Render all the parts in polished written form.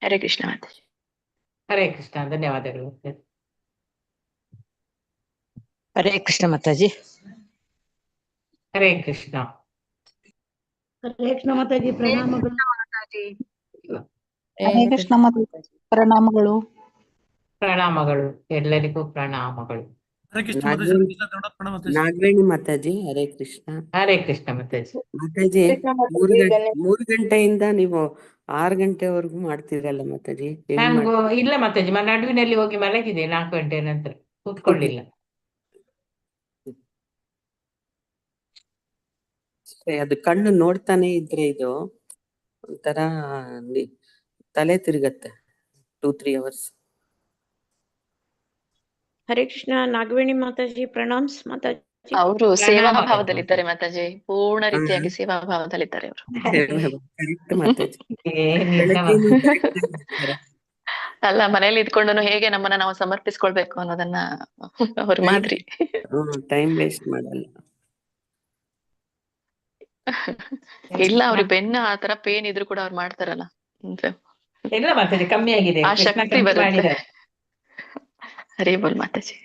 ಹರೇ ಕೃಷ್ಣ ಮಾತಾಜಿ. ಹರೇ ಕೃಷ್ಣ. ಧನ್ಯವಾದಗಳು. ಹರೇ ಕೃಷ್ಣ ಮಾತಾಜಿ. ಹರೇ ಕೃಷ್ಣ. ಹರೇ ಕೃಷ್ಣ ಮಾತಾಜಿ. ಪ್ರಣಾಮಗಳು. ಹರೇ ಕೃಷ್ಣ ಮಾತಾಜಿ. ಪ್ರಣಾಮಗಳು. ಪ್ರಣಾಮಗಳು, ಎಲ್ಲರಿಗೂ ಪ್ರಣಾಮಗಳು. ನಾಗವೇಣಿ ಮಾತಾಜಿ. ಹರೇ ಕೃಷ್ಣ. ಹರೇ ಕೃಷ್ಣ ಮಾತಾಜಿ. ಮಾತಾಜಿ, 3 ಗಂಟೆಯಿಂದ ನೀವು 6 ಗಂಟೆವರೆಗೂ ಮಾಡ್ತೀರಲ್ಲ ಮಾತಾಜಿ? ಇಲ್ಲ ಮಾತಾಜಿ, ನಡುವಿನಲ್ಲಿ ಹೋಗಿ ಮಲಗಿದೆ 4 ಗಂಟೆ ನಂತರ, ಕೂತ್ಕೊಳ್ಳಿಲ್ಲ. ಅದು ಕಣ್ಣು ನೋಡ್ತಾನೆ ಇದ್ರೆ ಇದು ಒಂಥರ ತಲೆ ತಿರುಗತ್ತೆ 2-3 ಅವರ್ಸ್. ಹರೇ ಕೃಷ್ಣ. ನಾಗವೇಣಿ ಮಾತಾಜಿ. ಪ್ರಣಾಮ್ಸ್ ಮಾತಾಜಿ. ಅವರು ಸೇವಾ ಭಾವದಲ್ಲಿದ್ದಾರೆ ಮಾತಾಜಿ, ಪೂರ್ಣ ರೀತಿಯಾಗಿ ಸೇವಾ ಭಾವದಲ್ಲಿದ್ದಾರೆ ಅವರು. ಕರೆಕ್ಟ್ ಮಾತಾಜಿ. ಅಲ್ಲ, ಮನೇಲಿ ಇದ್ಕೊಂಡು ಹೇಗೆ ನಮ್ಮನ್ನ ನಾವು ಸಮರ್ಪಿಸ್ಕೊಳ್ಬೇಕು ಅನ್ನೋದನ್ನ ಅವ್ರ ಮಾದ್ರಿ. ಟೈಮ್ ವೇಸ್ಟ್ ಮಾಡಲ್ಲ. ಇಲ್ಲ, ಅವ್ರಿಗೆ ಬೆನ್ನ ಆತರ ಪೇನ್ ಇದ್ರು ಕೂಡ ಅವ್ರು ಮಾಡ್ತಾರಲ್ಲ. ಇಲ್ಲ ಮಾತಾಜಿ, ಕಮ್ಮಿ ಆಗಿದೆ, ಆ ಶಕ್ತಿ ಬರುತ್ತೆ. ಹರೇ ಬೋಲ್ ಮಾತಾಜಿ.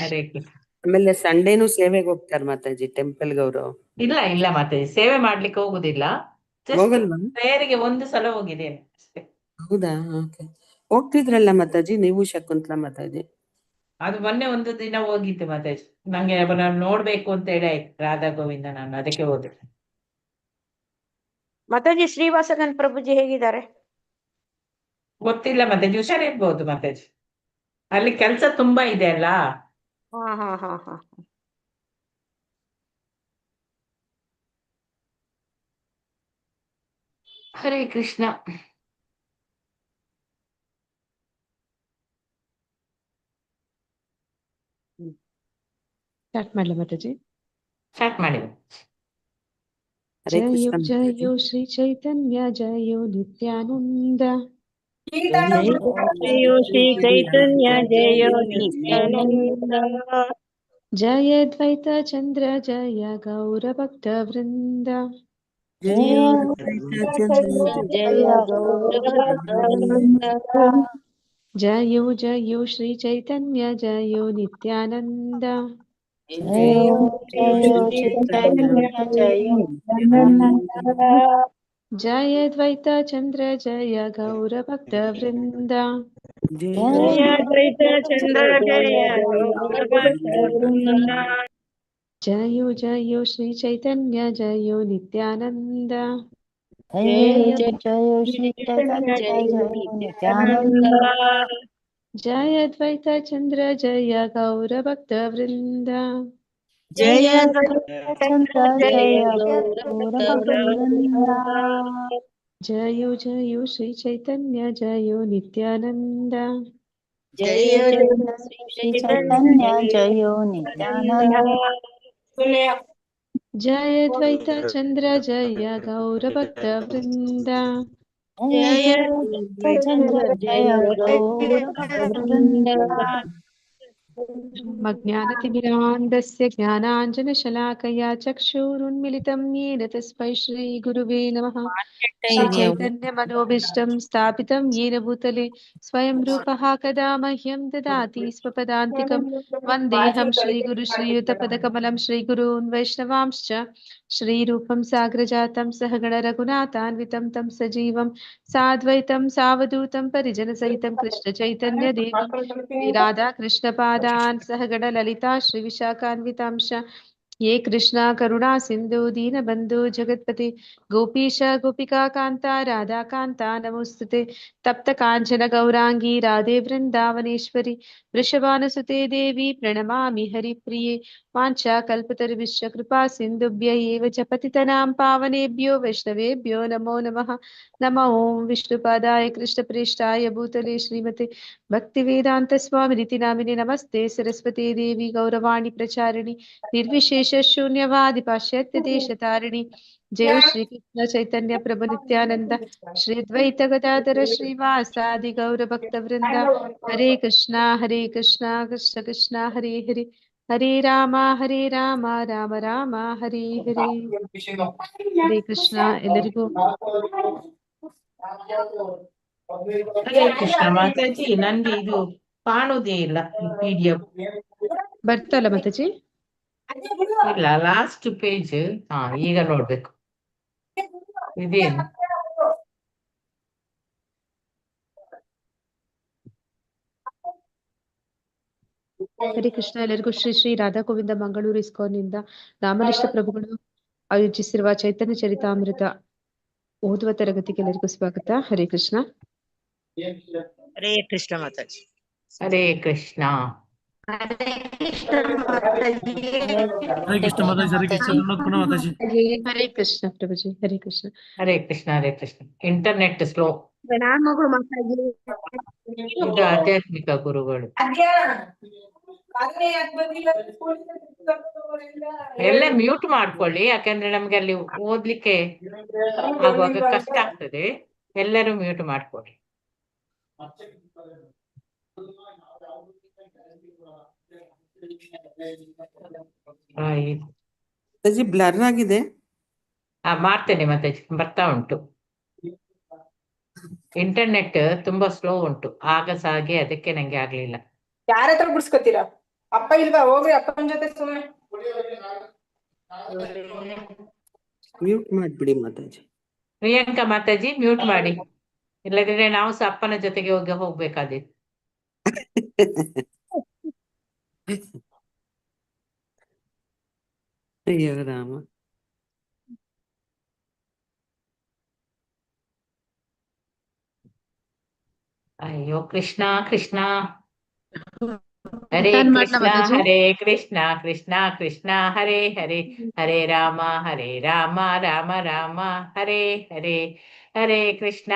ಹರೇ ಕೃಷ್ಣ. ಆಮೇಲೆ ಸಂಡೇನು ಸೇವೆಗೆ ಹೋಗ್ತಾರೆ ಮಾತಾಜಿ ಟೆಂಪಲ್ಗೆ ಅವರು? ಇಲ್ಲ ಮಾತಾಜಿ, ಸೇವೆ ಮಾಡ್ಲಿಕ್ಕೆ ಹೋಗುದಿಲ್ಲ. ಪ್ರೇಯರಿಗೆ 1 ಸಲ ಹೋಗಿದ್ದೇನೆ ಅಷ್ಟೇ. ಹೌದಾ? ಹೋಗ್ತಿದ್ರಲ್ಲ ಮಾತಾಜಿ ನೀವು, ಶಕುಂತಲಾ ಮಾತಾಜಿ? ಅದು ಮೊನ್ನೆ 1 ದಿನ ಹೋಗಿದ್ದೆ ಮಾತಾಜಿ. ನಂಗೆ ನೋಡ್ಬೇಕು ಅಂತ ಹೇಳಿ ಆಯ್ತು, ರಾಧಾ ಗೋವಿಂದ, ನಾನು ಅದಕ್ಕೆ ಹೋದೆ. ಮಾತಾಜಿ, ಶ್ರೀವಾಸಗನ್ ಪ್ರಭುಜಿ ಹೇಗಿದ್ದಾರೆ? ಗೊತ್ತಿಲ್ಲ ಮಾತಾಜಿ, ಹುಷಾರಿರ್ಬೋದು ಮಾತಾಜಿ, ಅಲ್ಲಿ ಕೆಲ್ಸ ತುಂಬಾ ಇದೆ ಅಲ್ಲ. ಹಾ. ಹರೇ ಕೃಷ್ಣ. ಸ್ಟಾರ್ಟ್ ಮಾಡ್ಲಾ ಮಾತಾಜಿ? ಸ್ಟಾರ್ಟ್ ಮಾಡಿ. ಜಯೋ ಜಯೋ ಶ್ರೀ ಚೈತನ್ಯ, ಜಯೋ ನಿತ್ಯಾನಂದ. ಜಯೋ ಶ್ರೀ ಚೈತನ್ಯ, ಜಯೋ ನಿತ್ಯಾನಂದ. ಜಯ ದ್ವೈತ ಚಂದ್ರ, ಜಯ ಗೌರ ಭಕ್ತ ವೃಂದ. ಜಯ ಗೌರ ಭಕ್ತ ವೃಂದ. ಜಯೋ ಜಯೋ ಶ್ರೀ ಚೈತನ್ಯ, ಜಯೋ ನಿತ್ಯಾನಂದ. ಜಯೋ ಚೈತನ್ಯ, ಜಯೋ ನಿತ್ಯಾನಂದ. ಜಯ ದ್ವೈತ ಚಂದ್ರ, ಜಯ ಗೌರ ಭಕ್ತ ವೃಂದ. ಜಯ ದ್ವೈತ ಚಂದ್ರ, ಜಯ ಗೌರ ಭಕ್ತ ವೃಂದ. ಜಯೋ ಜಯೋ ಶ್ರೀ ಚೈತನ್ಯ, ಜಯೋ ನಿತ್ಯಾನಂದ. ಜಯೋ ಶ್ರೀ ಚೈತನ್ಯ, ಜಯೋ ನಿತ್ಯಾನಂದ. ಜಯ ದ್ವೈತ ಚಂದ್ರ, ಜಯ ಗೌರ ಭಕ್ತ ವೃಂದ. ಜಯ ಚಂದ್ರ, ಜಯ ಗೌರ ಭಕ್ತ ವೃಂದ. ಜಯೋ ಜಯೋ ಶ್ರೀ ಚೈತನ್ಯ, ಜಯೋ ನಿತ್ಯಾನಂದ. ಜಯ ಶ್ರೀ ಚೈತನ್ಯ, ಜಯೋ ನಿತ್ಯಾನಂದ. ಜಯ ದ್ವೈತ ಚಂದ್ರ, ಜಯ ಗೌರ ಭಕ್ತ ವೃಂದ. ಜಯ ಚಂದ್ರ, ಜಯ ಗೌರ ಭಕ್ತ ವೃಂದ. ಜ್ಞಾನತಿಮಿರಾಂಧಸ್ಯ ಜ್ಞಾನಾಂಜನಶಲಾಕಯಾ ಚಕ್ಷುರುನ್ಮಿಲಿತಂ ಯೇನ ತಸ್ಮೈ ಶ್ರೀ ಗುರುವೇ ನಮಃ. ಶ್ರೀ ಚೈತನ್ಯ ಮನೋಭೀಷ್ಟಂ ಸ್ಥಾಪಿತಂ ಯೇನ ಭೂತಲೆ ಸ್ವಯಂ ರೂಪಃ ಕದಾ ಮಹ್ಯಂ ದದಾತಿ ಸ್ವಪದಾಂತಿಕಂ. ವಂದೇಹಂ ಶ್ರೀಗುರು ಶ್ರೀಯುತಪದಕಮಲಂ ಶ್ರೀಗುರೂನ್ ವೈಷ್ಣವಾಂಶ್ಚ ಶ್ರೀರೂಪಂ ಸಾಗ್ರಜಾತಂ ಸಹಗಣ ರಘುನಾಥಾನ್ವಿತಂ ತಂ ಸಜೀವಂ ಸಾದ್ವೈತಂ ಸಾವಧೂತಂ ಪರಿಜನಸಹಿತಂ ಕೃಷ್ಣ ಚೈತನ್ಯ ದೇವಂ ಶ್ರೀರಾಧಾ ಕೃಷ್ಣ ಪಾದಾನ್ ಸಹಗಣ ಲಲಿತಾ ಶ್ರೀ ವಿಶಾಖಾನ್ವಿತಾಂಶ ಯೇ ಕೃಷ್ಣ ಕರುಣಾ ಸಿಂಧು ದೀನಬಂಧು ಜಗತ್ಪತಿ ಗೋಪೀಶ ಗೋಪಿಕಾ ಕಾಂತ ರಾಧಾ ಕಾಂತ ನಮೋಸ್ತುತೆ. ತಪ್ತ ಕಾಂಚನ ಗೌರಾಂಗಿ ರಾಧೆ ವೃಂದಾವನೇಶ್ವರಿ ವೃಷಭಾನುಸುತೆ ದೇವಿ ಪ್ರಣಮಾಮಿ ಹರಿಪ್ರಿಯೆ. ವಾಂಛಾ ಕಲ್ಪತರುಶ್ಚ ಕೃಪಾ ಸಿಂಧುಭ್ಯ ಏವ ಚ ಪತಿತನಾಂ ಪಾವನೇಭ್ಯೋ ವೈಷ್ಣವೇಭ್ಯೋ ನಮೋ ನಮಃ. ನಮೋ ಓಂ ವಿಷ್ಣುಪಾದಾಯ ಕೃಷ್ಣಪ್ರೇಷ್ಠಾಯ ಭೂತಲೆ ಶ್ರೀಮತೆ ಭಕ್ತಿವೇದಾಂತ ಸ್ವಾಮಿನಿತಿ ನಾಮಿನೆ ನಮಸ್ತೆ ಸರಸ್ವತಿ ದೇವಿ ಗೌರವಾಣಿ ಪ್ರಚಾರಿಣಿ ನಿರ್ವಿಶೇಷ ಶೂನ್ಯವಾದಿ ಪಾಶ್ಚಾತ್ಯ ದೇಶತಾರಿಣಿ. ಜಯ ಶ್ರೀ ಕೃಷ್ಣ ಚೈತನ್ಯ ಪ್ರಭು ನಿತ್ಯಾನಂದ ಶ್ರೀ ದ್ವೈತ ಗದಾಧರ ಶ್ರೀವಾಸಾದಿ ಗೌರ ಭಕ್ತ ವೃಂದ. ಹರೇ ಕೃಷ್ಣ ಕೃಷ್ಣ ಕೃಷ್ಣ ಹರೇ ಹರೇ, ಹರೇ ರಾಮ ರಾಮ ರಾಮ ಹರೇ ಹರೇ. ಹರೇ ಕೃಷ್ಣ. ಎಲ್ಲರಿಗೂ ಹರೇ ಕೃಷ್ಣ ಮಾತಾಜಿ, ನನ್ಗೆ ಇದು ಕಾಣುವುದೇ ಇಲ್ಲ ಈ PDF. ಬರ್ತಲ್ಲ ಮಾತಾಜಿ? ಇಲ್ಲ, ಲಾಸ್ಟ್ ಪೇಜ್. ಹಾ, ಈಗ ನೋಡ್ಬೇಕು ಇದೇನು. ಹರೇ ಕೃಷ್ಣ. ಎಲ್ಲರಿಗೂ ಶ್ರೀ ಶ್ರೀ ರಾಧಾ ಗೋವಿಂದ ಮಂಗಳೂರು ಇಸ್ಕಾನ್ನಿಂದ ರಾಮನಿಷ್ಠ ಪ್ರಭುಗಳು ಆಯೋಜಿಸಿರುವ ಚೈತನ್ಯ ಚರಿತಾಮೃತ ಓದುವ ತರಗತಿಗೆ ಎಲ್ಲರಿಗೂ ಸ್ವಾಗತ. ಹರೇ ಕೃಷ್ಣ. ಹರೇ ಕೃಷ್ಣ ಮಾತಾಜಿ. ಹರೇ ಕೃಷ್ಣ. ಹರೇ ಕೃಷ್ಣ ಮಾತಾಜಿ. ಹರೇ ಕೃಷ್ಣ ಮಾತಾಜಿ. ಹರೇ ಕೃಷ್ಣ ಪುನಃ ಮಾತಾಜಿ. ಹರೇ ಕೃಷ್ಣ ಪ್ರಭುಜಿ. ಹರೇ ಕೃಷ್ಣ. ಹರೇ ಕೃಷ್ಣ. ಹರೇ ಕೃಷ್ಣ. Internet slow. ಪ್ರಣಾಮಗಳು ಮಾತಾಜಿ. ಇದು ಆಧ್ಯಾತ್ಮಿಕ ಗುರುಗಳು. ಎಲ್ಲ ಮ್ಯೂಟ್ ಮಾಡ್ಕೊಳ್ಳಿ, ಯಾಕಂದ್ರೆ ನಮ್ಗೆ ಅಲ್ಲಿ ಓದ್ಲಿಕ್ಕೆ ಆಗುವಾಗ ಕಷ್ಟ ಆಗ್ತದೆ. ಎಲ್ಲರೂ ಮ್ಯೂಟ್ ಮಾಡ್ಕೊಳ್ಳಿ. ಮಾತಾಜಿ ಬ್ಲರ್ ಆಗಿದೆ. ಮಾಡ್ತೇನೆ ಮಾತಾಜಿ, ಬರ್ತಾ ಉಂಟು. ಇಂಟರ್ನೆಟ್ ತುಂಬಾ ಸ್ಲೋ ಉಂಟು, ಆಗಸ ಹಾಗೆ, ಅದಕ್ಕೆ ನಂಗೆ ಆಗ್ಲಿಲ್ಲ. ಯಾರ ಹತ್ರ ಬಿಡ್ಸ್ಕೊತೀರಾ? ಅಪ್ಪ ಇಲ್ವಾ? ಹೋಗ್ರಿ ಅಪ್ಪನ ಜೊತೆ ಸುಮ್ಮನೆ. ಮ್ಯೂಟ್ ಮಾಡ್ಬಿಡಿ ಮಾತಾಜಿ. ಪ್ರಿಯಾಂಕಾ ಮಾತಾಜಿ ಮ್ಯೂಟ್ ಮಾಡಿ, ಇಲ್ಲದಿದ್ರೆ ನಾವು ಸಹ ಅಪ್ಪನ ಜೊತೆಗೆ ಹೋಗ್ಬೇಕಾದ್ರೆ. ಅಯ್ಯೋ ರಾಮ. ಅಯ್ಯೋ ಕೃಷ್ಣ ಕೃಷ್ಣ. ಹರೇ ನಾನು ಮಾಡ್ಲಾ ಕೃಷ್ಣ ಮಾತಾಜಿ? ಹರೇ ಕೃಷ್ಣ ಕೃಷ್ಣ ಕೃಷ್ಣ ಹರೇ ಹರೇ, ಹರೇ ರಾಮ ರಾಮ ರಾಮ ಹರೇ ಹರೇ. ಹರೇ ಕೃಷ್ಣ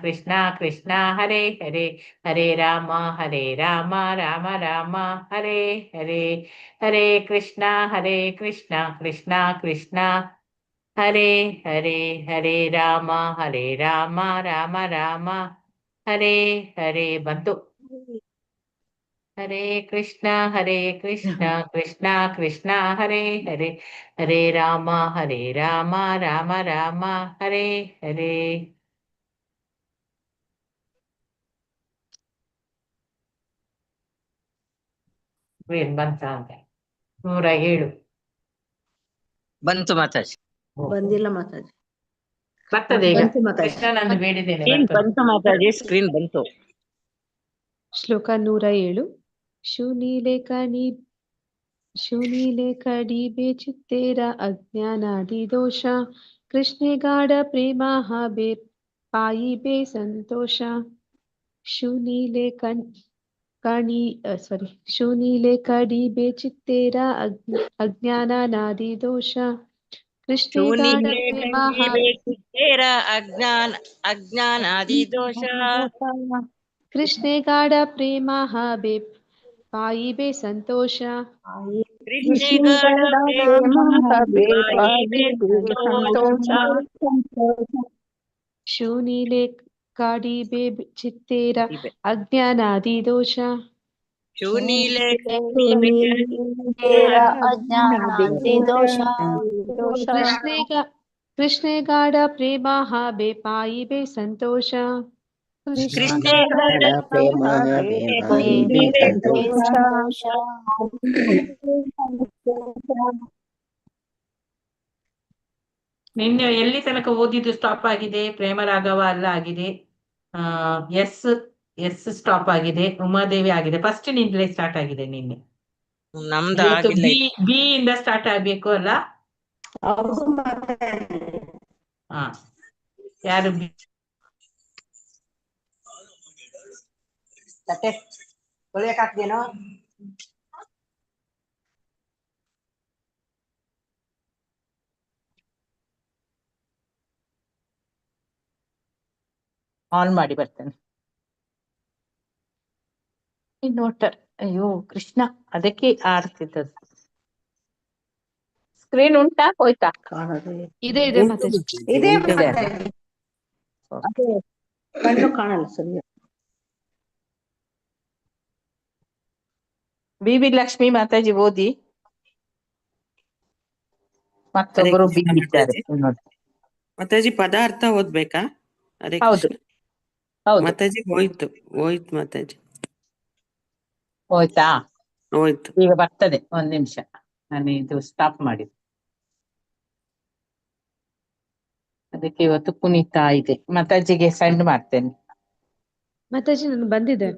ಕೃಷ್ಣ ಕೃಷ್ಣ ಹರೇ ಹರೇ, ಹರೇ ರಾಮ ರಾಮ ರಾಮ ಹರೇ ಹರೇ. ಹರೇ ಕೃಷ್ಣ ಕೃಷ್ಣ ಕೃಷ್ಣ ಹರೇ ಹರೇ, ಹರೇ ರಾಮ ರಾಮ ಹರೇ ಹರೇ. ಬಂತು. ಹರೇ ಕೃಷ್ಣ ಕೃಷ್ಣ ಕೃಷ್ಣ ಹರೇ ಹರೇ, ಹರೇ ರಾಮ ರಾಮ ರಾಮ ಹರೇ ಹರೇ. ಏನ್ ಬಂತ ಅಂತ 107 ಬಂತು ಮಾತಾಜಿ. ಬಂದಿಲ್ಲ ಮಾತಾಜಿ. ಬರ್ತದೆ ಈಗ. ಬಂತು ಮಾತಾಜಿ. ಕೃಷ್ಣನಂದು ಬೇಡಿದ್ದೇನೆ, ಸ್ಕ್ರೀನ್ ಬರ್ತದೆ. ಬಂತು ಮಾತಾಜಿ, ಸ್ಕ್ರೀನ್ ಬಂತು. ಶ್ಲೋಕ 107. ಶೂನಿಲೆ ಕಡಿಬೆ ಚಿತ್ತೇರ ಅಜ್ಞಾನಾದಿ ದೋಷ, ಕೃಷ್ಣೆ ಗಾಢ ಪ್ರೇಮ ಬೇ ಪಾಯಿ ಬೇ ಸಂತೋಷ. ಶೂನಿಲೆ ಕಡಿಬೆ ಚಿತ್ತೇರ ಅಜ್ಞಾನಾದಿ ದೋಷ, ಕೃಷ್ಣೆ ಗಾಢ ಪ್ರೇಮ ಅಜ್ಞಾನಾದಿ ದೋಷ, ಕೃಷ್ಣೆ ಗಾಢ ಪ್ರೇಮ ಬೇ ಪಾಯಿ ಬೇ ಸಂತೋಷ. ಶೂನಿಲೆ ಕಾಡಿಬೆ ಚಿತ್ತೇರ ಅಜ್ಞಾನಾದಿ ದೋಷ, ಕೃಷ್ಣೆ ಗಾಢ ಪ್ರೇಮ ಬೇ ಪಾಯಿ ಬೇ ಸಂತೋಷ. ನಿನ್ನೆ ಎಲ್ಲಿ ತನಕ ಓದಿದ್ದು ಸ್ಟಾಪ್ ಆಗಿದೆ? ಪ್ರೇಮ ರಾಘವ ಅಲ್ಲ ಆಗಿದೆ. ಎಸ್ ಸ್ಟಾಪ್ ಆಗಿದೆ. ಉಮಾದೇವಿ ಆಗಿದೆ. ಫಸ್ಟ್ ನಿಂದಲೇ ಸ್ಟಾರ್ಟ್ ಆಗಿದೆ ನಿನ್ನೆ. ನಮ್ದು ಇವತ್ತು ಆಗಿಲ್ಲ. ಬಿ ಇಂದ ಸ್ಟಾರ್ಟ್ ಆಗ್ಬೇಕು ಅಲ್ಲ? ಹಾ, ಯಾರು ಬಿ? ಆನ್ ಮಾಡಿ ಬರ್ತೇನೆ. ನೋಟರ್. ಅಯ್ಯೋ ಕೃಷ್ಣ, ಅದಕ್ಕೆ ಆಡ್ತಿದ್ದದ್ದು. ಸ್ಕ್ರೀನ್ ಉಂಟಾ ಹೋಯ್ತಾ? ಇದೆ ಮಾತಾಜಿ. ಇದೇ ಮಾತಾಜಿ. ಅದೇ ಕಣ್ಣು ಕಾಣಲ್ಲ ಸರಿ. ಬಿ ಲಕ್ಷ್ಮಿ ಮಾತಾಜಿ ಓದಿ. ಮತ್ತೊಬ್ಬರು ಬಿ ಇದ್ದಾರೆ. ಮಾತಾಜಿ ಪದ ಅರ್ಥ ಓದ್ಬೇಕಾ? ಹರೇ ಹೌದು. ಕೃಷ್ಣ. ಹೌದು. ಮಾತಾಜಿ ಹೋಯ್ತು ಹೋಯ್ತು ಮಾತಾಜಿ ಹೋಯ್ತಾ? ಹೋಯ್ತು. ಈಗ ಬರ್ತದೆ, ಒಂದ್ ನಿಮಿಷ. ನಾನು ಇದು ಸ್ಟಾಪ್ ಮಾಡಿದೆ. ಅದಕ್ಕೆ ಇವತ್ತು ಕುಣಿತಾ ಇದೆ. ಮಾತಾಜಿಗೆ ಸೆಂಡ್ ಮಾಡ್ತೇನೆ. ಮಾತಾಜಿ ನನ್ ಬಂದಿದೆ.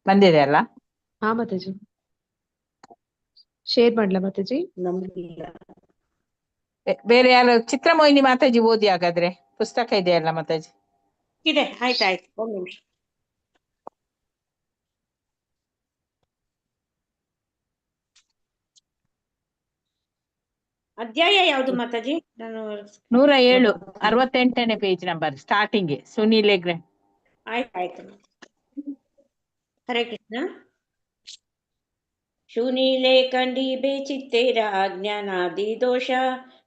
ಬಂದಿದೆ ಅಲ್ಲ? ಹಾ ಮಾತಾಜಿ, ಶೇರ್ ಮಾಡ್ಲಾ ಮಾತಾಜಿ? ನಮ್ಗಿಲ್ಲ. ಬೇರೆ ಯಾರು? ಚಿತ್ರಮೋಹಿನಿ ಮಾತಾಜಿ ಓದಿ ಹಾಗಾದ್ರೆ. ಪುಸ್ತಕ ಇದೆಯಲ್ಲ ಮಾತಾಜಿ? ಇದೆ, ಆಯ್ತಾಯ್ತು, ಒಂದ್ ನಿಮಿಷ. ಅಧ್ಯಾಯ ಯಾವ್ದು ಮಾತಾಜಿ? ನಾನು 107, 68ನೇ page number, starting Sunil Hegde. ಆಯ್ತಾಯ್ತು. ಹರೇ ಕೃಷ್ಣ. ಶೂನಿಲೆ ಕಂಡಿಬೆ ಚಿತ್ತೇರ ಅಜ್ಞಾನಾದಿ ದೋಷ,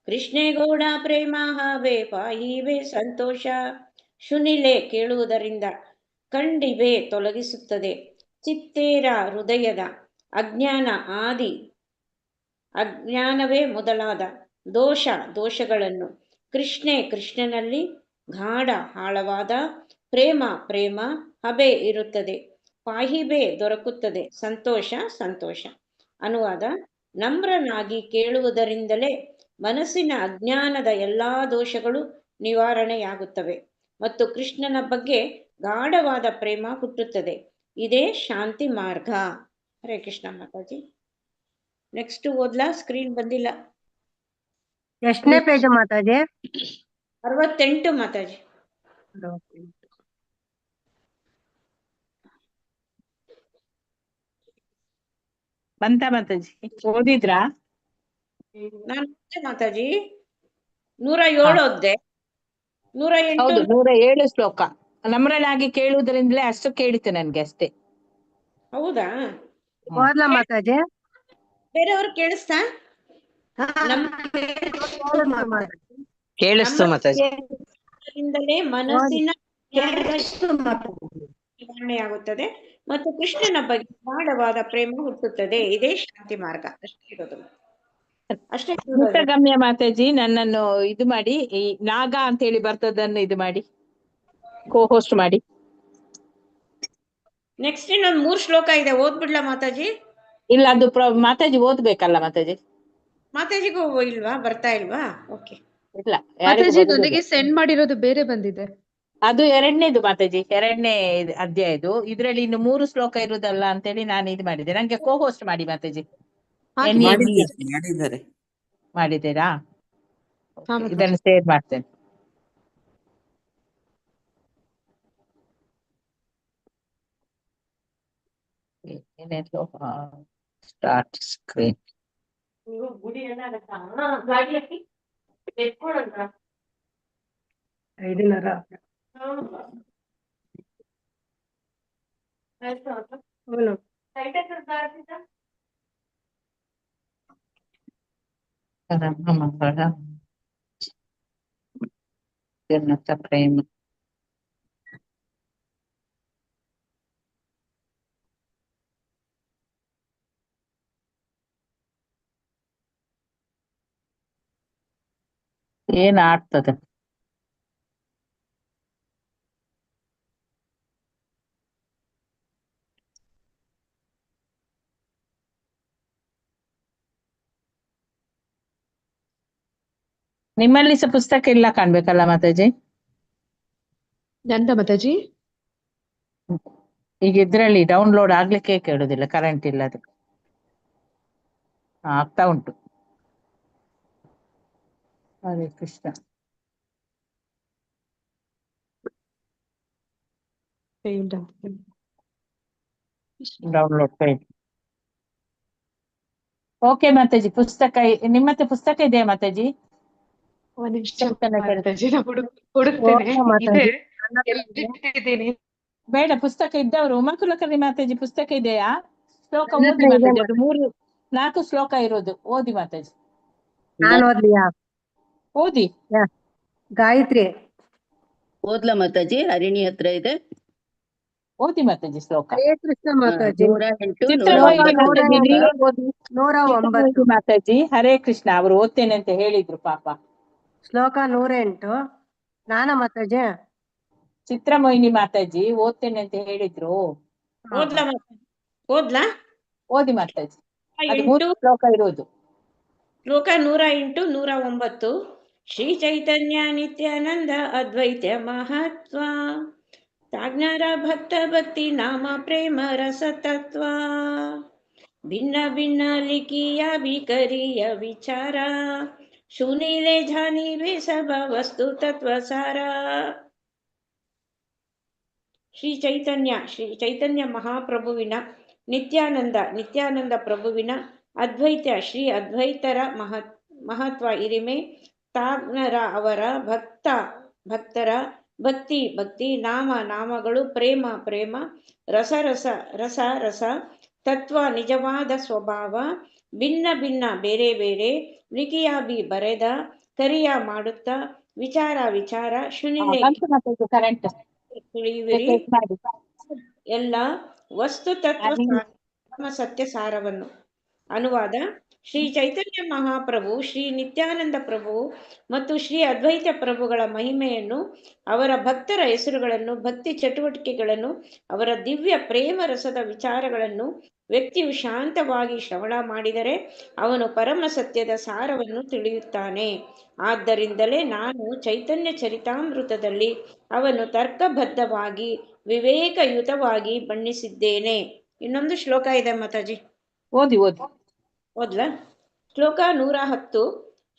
ಕೃಷ್ಣೇ ಗೌಡ ಪ್ರೇಮ ಹವೆ ಪಾಯಿವೆ ಸಂತೋಷ. ಶುನಿಲೆ ಕೇಳುವುದರಿಂದ, ಕಂಡಿಬೆ ತೊಲಗಿಸುತ್ತದೆ, ಚಿತ್ತೇರ ಹೃದಯದ, ಅಜ್ಞಾನ ಆದಿ ಅಜ್ಞಾನವೇ ಮೊದಲಾದ ದೋಷಗಳನ್ನು, ಕೃಷ್ಣೇ ಕೃಷ್ಣನಲ್ಲಿ, ಗಾಢ ಆಳವಾದ ಪ್ರೇಮ ಹಬೆ ಇರುತ್ತದೆ, ಪಾಹಿಬೆ ದೊರಕುತ್ತದೆ, ಸಂತೋಷ. ಅನುವಾದ: ನಮ್ರನಾಗಿ ಕೇಳುವುದರಿಂದಲೇ ಮನಸ್ಸಿನ ಅಜ್ಞಾನದ ಎಲ್ಲಾ ದೋಷಗಳು ನಿವಾರಣೆಯಾಗುತ್ತವೆ ಮತ್ತು ಕೃಷ್ಣನ ಬಗ್ಗೆ ಗಾಢವಾದ ಪ್ರೇಮ ಹುಟ್ಟುತ್ತದೆ. ಇದೇ ಶಾಂತಿ ಮಾರ್ಗ. ಹರೇ ಕೃಷ್ಣ ಮಾತಾಜಿ. ನೆಕ್ಸ್ಟ್ ಓದ್ಲಾ? ಸ್ಕ್ರೀನ್ ಬಂದಿಲ್ಲ. ಎಷ್ಟನೇ ಪೇಜ್ ಮಾತಾಜಿ? 68 ಮಾತಾಜಿ. ಬಂತ ಮಾತಾಜಿ? ಓದಿದ್ರಾ? ನಾನು ಮಾತಾಜಿ 107 ಓದ್ದೆ. 108. ಹೌದು, 107 ಶ್ಲೋಕ. ನಮ್ರನಾಗಿ ಕೇಳುವುದರಿಂದಲೇ ಅಷ್ಟು ಕೇಳಿತು ನನ್ಗೆ ಅಷ್ಟೇ. ಹೌದಾ? ಓದ್ಲಾ ಮಾತಾಜಿ? ಬೇರೆಯವ್ರು ಕೇಳಿಸ್ತಾ? ಕೇಳಿಸ್ತು ಮಾತಾಜಿ. ನಮ್ರಿಂದಲೇ ಮನಸ್ಸಿನ ನಿವಾರಣೆಯಾಗುತ್ತದೆ ಮತ್ತು ಕೃಷ್ಣನ ಬಗ್ಗೆ ಗಾಢವಾದ ಪ್ರೇಮ ಹುಟ್ಟುತ್ತದೆ. ಇದೇ ಶಾಂತಿ ಮಾರ್ಗ. ಅಷ್ಟೇ ಇರೋದು. ಅಷ್ಟೇ. ಗಮ್ಯ ಮಾತಾಜಿ, ನನ್ನನ್ನು ಇದು ಮಾಡಿ, ಈ ನಾಗ ಅಂತ ಹೇಳಿ ಬರ್ತದನ್ನು ಇದು ಮಾಡಿ, ಹೋಸ್ಟ್ ಮಾಡಿ. ನೆಕ್ಸ್ಟ್ ಇನ್ನೊಂದು 3 ಶ್ಲೋಕ ಇದೆ, ಓದ್ಬಿಡ್ಲಾ ಮಾತಾಜಿ? ಇಲ್ಲ, ಅದು ಮಾತಾಜಿ ಓದ್ಬೇಕಲ್ಲ ಮಾತಾಜಿ? ಮಾತಾಜಿಗೂ ಇಲ್ವಾ? ಬರ್ತಾ ಇಲ್ವಾ? ಓಕೆ. ಇಲ್ಲ, ಮಾತಾಜಿ ನನಗೆ ಸೆಂಡ್ ಮಾಡಿರೋದು ಬೇರೆ ಬಂದಿದೆ. ಅದು 2ನೇದು ಮಾತಾಜಿ, 2ನೇ ಅಧ್ಯಾಯದು. ಇದ್ರಲ್ಲಿ ಇನ್ನು 3 ಶ್ಲೋಕ ಇರುದಲ್ಲ ಅಂತೇಳಿ ನಾನು ಇದು ಮಾಡಿದೆ. ನಂಗೆ ಹೋಸ್ಟ್ ಮಾಡಿ ಮಾತಾಜಿ. ಮಾಡಿದ್ದಾರೆ. ಮಾಡಿದ್ದೀರಾ? ಇದನ್ನು ಶೇರ್ ಮಾಡ್ತೇನೆ. Start screen. ಪ್ರೇಮ ಏನ್ ಆಡ್ತದೆ? ನಿಮ್ಮಲ್ಲಿ ಸಹ ಪುಸ್ತಕ ಇಲ್ಲ ಕಾಣ್ಬೇಕಲ್ಲ ಮಾತಾಜಿ? ಎಂತ ಮಾತಾಜಿ? ಈಗ ಇದ್ರಲ್ಲಿ ಡೌನ್ಲೋಡ್ ಆಗ್ಲಿಕ್ಕೆ ಕೇಳುದಿಲ್ಲ, ಕರೆಂಟ್ ಇಲ್ಲ. ಅದು ಆಗ್ತಾ ಉಂಟು. Hare Krishna. Download page. Okay ಮಾತಾಜಿ, ಪುಸ್ತಕ ನಿಮ್ಮತ್ತೆ ಪುಸ್ತಕ ಇದೆಯಾ ಮಾತಾಜಿ? ಬೇಡ, ಪುಸ್ತಕ ಇದ್ದವರು ಉಮಾಕುಲಕರ್ಣಿ ಮಾತಾಜಿ ಪುಸ್ತಕ ಇದೆಯಾ? ಶ್ಲೋಕ ಓದಿ ಮಾತಾಜಿ. ಅದು 3-4 ಶ್ಲೋಕ ಇರೋದು. ಓದಿ ಮಾತಾಜಿ. ನಾನು ಓದ್ಲಿಯಾ? ಓದಿ. ಗಾಯತ್ರಿ ಓದ್ಲಾ ಮಾತಾಜಿ? ಹರಿಣಿ ಹತ್ರ ಇದೆ. ಓದಿ ಮಾತಾಜಿ ಶ್ಲೋಕ. ಹರೇ ಕೃಷ್ಣ ಮಾತಾಜಿ. 108 ಮಾತಾಜಿ. ಹರೇ ಕೃಷ್ಣ. ಅವರು ಓದ್ತೇನೆ ಅಂತ ಹೇಳಿದ್ರು ಪಾಪ. ಶ್ಲೋಕ 108 ನಾನ ಮಾತಾಜಿ? ಚಿತ್ರಮೋಹಿನಿ ಮಾತಾಜಿ ಓದ್ತೇನೆ ಅಂತ ಹೇಳಿದ್ರು. ಓದ್ಲಾ ಓದ್ಲಾ? ಓದಿ ಮಾತಾಜಿ. ಅದು 8 ಮೂರು ಶ್ಲೋಕ ಇರುವುದು. ಶ್ಲೋಕ 108, 109. ಶ್ರೀ ಚೈತನ್ಯ ನಿತ್ಯಾನಂದ ಅದ್ವೈತ ಮಹತ್ವ ಸಾಜ್ಞರ ಭಕ್ತ ಭಕ್ತಿ ನಾಮ ಪ್ರೇಮ ರಸ ತತ್ವ ಭಿನ್ನ ಭಿನ್ನ ಲಿಖಿಯ ವಿಕರಿಯ ವಿಚಾರ ಶೂನಿಲೆ ಜಾನಿವೆ ಸಭ ವಸ್ತು ತತ್ವ ಸಾರ. ಶ್ರೀ ಚೈತನ್ಯ ಮಹಾಪ್ರಭುವಿನ ನಿತ್ಯಾನಂದ ಪ್ರಭುವಿನ ಅದ್ವೈತ ಶ್ರೀ ಅದ್ವೈತರ ಮಹತ್ವ ಹಿರಿಮೆ ತಾಜ್ಞರ ಅವರ ಭಕ್ತರ ಭಕ್ತಿ ನಾಮಗಳು ಪ್ರೇಮ ರಸ ತತ್ವ ನಿಜವಾದ ಸ್ವಭಾವ ಭಿನ್ನ ಬೇರೆ ಲಿಖಿಯಾಬಿ ಬರೆದ ಕರಿಯ ಮಾಡುತ್ತಾ ವಿಚಾರ ಶುನಿಲೆ ಕರೆಂಟ್ ತಿಳಿಯುವಿರಿ ಎಲ್ಲ ವಸ್ತು ತತ್ವ ಸತ್ಯ ಸಾರವನ್ನು. ಅನುವಾದ: ಶ್ರೀ ಚೈತನ್ಯ ಮಹಾಪ್ರಭು, ಶ್ರೀ ನಿತ್ಯಾನಂದ ಪ್ರಭು ಮತ್ತು ಶ್ರೀ ಅದ್ವೈತ ಪ್ರಭುಗಳ ಮಹಿಮೆಯನ್ನು, ಅವರ ಭಕ್ತರ ಹೆಸರುಗಳನ್ನು, ಭಕ್ತಿ ಚಟುವಟಿಕೆಗಳನ್ನು, ಅವರ ದಿವ್ಯ ಪ್ರೇಮ ರಸದ ವಿಚಾರಗಳನ್ನು ವ್ಯಕ್ತಿಯು ಶಾಂತವಾಗಿ ಶ್ರವಣ ಮಾಡಿದರೆ ಅವನು ಪರಮ ಸತ್ಯದ ಸಾರವನ್ನು ತಿಳಿಯುತ್ತಾನೆ. ಆದ್ದರಿಂದಲೇ ನಾನು ಚೈತನ್ಯ ಚರಿತಾಮೃತದಲ್ಲಿ ಅವನು ತರ್ಕಬದ್ಧವಾಗಿ ವಿವೇಕಯುತವಾಗಿ ಬಣ್ಣಿಸಿದ್ದೇನೆ. ಇನ್ನೊಂದು ಶ್ಲೋಕ ಇದೆ ಮಾತಾಜಿ, ಓದ್ಲಾ? ಶ್ಲೋಕ 110.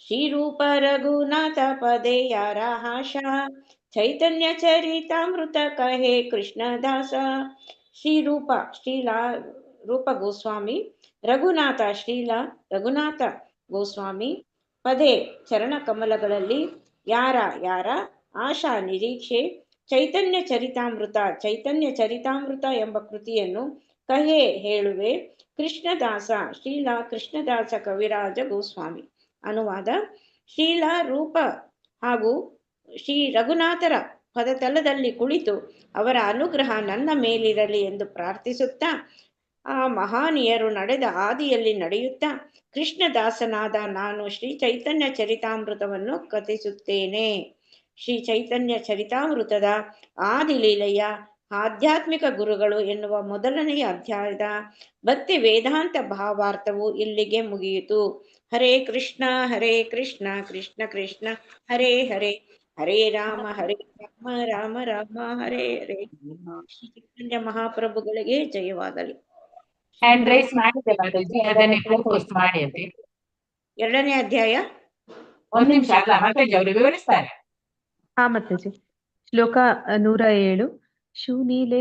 ಶ್ರೀರೂಪ ರಘುನಾಥ ಪದೇಯಾರ ಹಾಶ ಚೈತನ್ಯ ಚರಿತಾಮೃತ ಕಹೆ ಕೃಷ್ಣದಾಸ. ಶ್ರೀರೂಪ ರೂಪ ಗೋಸ್ವಾಮಿ, ರಘುನಾಥ ರಘುನಾಥ ಗೋಸ್ವಾಮಿ, ಪದೇ ಚರಣ ಕಮಲಗಳಲ್ಲಿ, ಯಾರ ಆಶಾ ನಿರೀಕ್ಷೆ, ಚೈತನ್ಯ ಚರಿತಾಮೃತ ಎಂಬ ಕೃತಿಯನ್ನು ಕಹೆ ಹೇಳುವೆ, ಕೃಷ್ಣದಾಸ ಕೃಷ್ಣದಾಸ ಕವಿರಾಜ ಗೋಸ್ವಾಮಿ. ಅನುವಾದ: ಶ್ರೀಲ ರೂಪ ಹಾಗೂ ಶ್ರೀ ರಘುನಾಥರ ಪದತಲದಲ್ಲಿ ಕುಳಿತು ಅವರ ಅನುಗ್ರಹ ನನ್ನ ಮೇಲಿರಲಿ ಎಂದು ಪ್ರಾರ್ಥಿಸುತ್ತಾ, ಆ ಮಹಾನೀಯರು ನಡೆದ ಹಾದಿಯಲ್ಲಿ ನಡೆಯುತ್ತಾ ಕೃಷ್ಣದಾಸನಾದ ನಾನು ಶ್ರೀ ಚೈತನ್ಯ ಚರಿತಾಮೃತವನ್ನು ಕಥಿಸುತ್ತೇನೆ. ಶ್ರೀ ಚೈತನ್ಯ ಚರಿತಾಮೃತದ ಆದಿಲೀಲೆಯ ಆಧ್ಯಾತ್ಮಿಕ ಗುರುಗಳು ಎನ್ನುವ ಮೊದಲನೆಯ ಅಧ್ಯಾಯದ ಭಕ್ತಿ ವೇದಾಂತ ಭಾವಾರ್ಥವು ಇಲ್ಲಿಗೆ ಮುಗಿಯಿತು. ಹರೇ ಕೃಷ್ಣ ಕೃಷ್ಣ ಕೃಷ್ಣ ಹರೇ ಹರೇ, ಹರೇ ರಾಮ ರಾಮ ರಾಮ ಹರೇ ಹರೇ. ಶ್ರೀ ಚೈತನ್ಯ ಮಹಾಪ್ರಭುಗಳಿಗೆ ಜಯವಾಗಲಿ. ಹ್ಯಾಂಡ್ ರೈಸ್ ಮಾಡಿದೆ ಮಾತಾಜಿ, ಅದನ್ನೇ ಪೋಸ್ಟ್ ಮಾಡಿ ಅಂತ. 2ನೇ ಅಧ್ಯಾಯ. ಒಂದು ನಿಮಿಷ ಅಲ್ಲ, ಮಾತಾಜಿ ಅವರು ವಿವರಿಸ್ತಾರೆ. ಹಾ ಮಾತಾಜಿ. ಶ್ಲೋಕ 107. ಶೂನೀಲೆ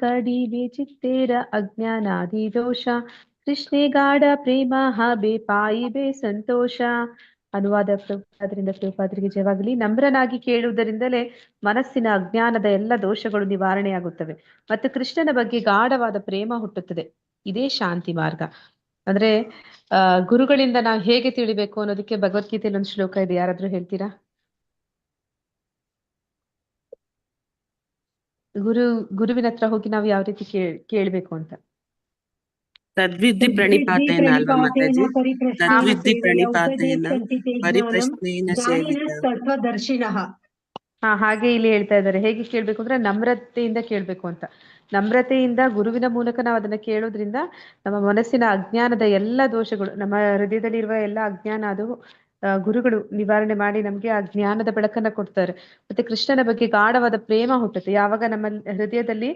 ಕಡಿಬೆ ಚಿತ್ತೇರ ಅಜ್ಞಾನಾದಿ ದೋಷ ಕೃಷ್ಣೇ ಗಾಢ ಪ್ರೇಮ ಹಬೆ ಪಾಯಿಬೆ ಸಂತೋಷ. ಅನುವಾದ: ಪ್ರಭುಪಾದರಿಗೆ ಜಯವಾಗಲಿ. ನಮ್ರನಾಗಿ ಕೇಳುವುದರಿಂದಲೇ ಮನಸ್ಸಿನ ಅಜ್ಞಾನದ ಎಲ್ಲ ದೋಷಗಳು ನಿವಾರಣೆಯಾಗುತ್ತವೆ ಮತ್ತು ಕೃಷ್ಣನ ಬಗ್ಗೆ ಗಾಢವಾದ ಪ್ರೇಮ ಹುಟ್ಟುತ್ತದೆ. ಇದೇ ಶಾಂತಿ ಮಾರ್ಗ. ಅಂದ್ರೆ ಗುರುಗಳಿಂದ ನಾವು ಹೇಗೆ ತಿಳಿಬೇಕು ಅನ್ನೋದಕ್ಕೆ ಭಗವದ್ಗೀತೆಯಲ್ಲಿ ಒಂದು ಶ್ಲೋಕ ಇದೆ, ಯಾರಾದ್ರೂ ಹೇಳ್ತೀರಾ? ಗುರುವಿನ ಹತ್ರ ಹೋಗಿ ನಾವು ಯಾವ ರೀತಿ ಕೇಳ್ಬೇಕು ಅಂತ. ತದ್ವಿದ್ಧಿ ಪ್ರಣಿಪಾತೇನ ಅಲ್ವಾ ಮಾತಾಜಿ? ತದ್ವಿದ್ಧಿ ಪ್ರಣಿಪಾತೇನ ಪರಿಪ್ರಶ್ನೇನ ಸೇವಿತ. ಹಾಗೆ ಇಲ್ಲಿ ಹೇಳ್ತಾ ಇದ್ದಾರೆ. ಹೇಗೆ ಕೇಳ್ಬೇಕು ಅಂದ್ರೆ ನಮ್ರತೆಯಿಂದ ಕೇಳ್ಬೇಕು ಅಂತ. ನಮ್ರತೆಯಿಂದ ಗುರುವಿನ ಮೂಲಕ ನಾವು ಅದನ್ನ ಕೇಳೋದ್ರಿಂದ ನಮ್ಮ ಮನಸ್ಸಿನ ಅಜ್ಞಾನದ ಎಲ್ಲ ದೋಷಗಳು, ನಮ್ಮ ಹೃದಯದಲ್ಲಿರುವ ಎಲ್ಲ ಅಜ್ಞಾನ, ಅದು ಗುರುಗಳು ನಿವಾರಣೆ ಮಾಡಿ ನಮ್ಗೆ ಆ ಜ್ಞಾನದ ಬೆಳಕನ್ನ ಕೊಡ್ತಾರೆ. ಮತ್ತೆ ಕೃಷ್ಣನ ಬಗ್ಗೆ ಗಾಢವಾದ ಪ್ರೇಮ ಹುಟ್ಟುತ್ತೆ. ಯಾವಾಗ ನಮ್ಮ ಹೃದಯದಲ್ಲಿ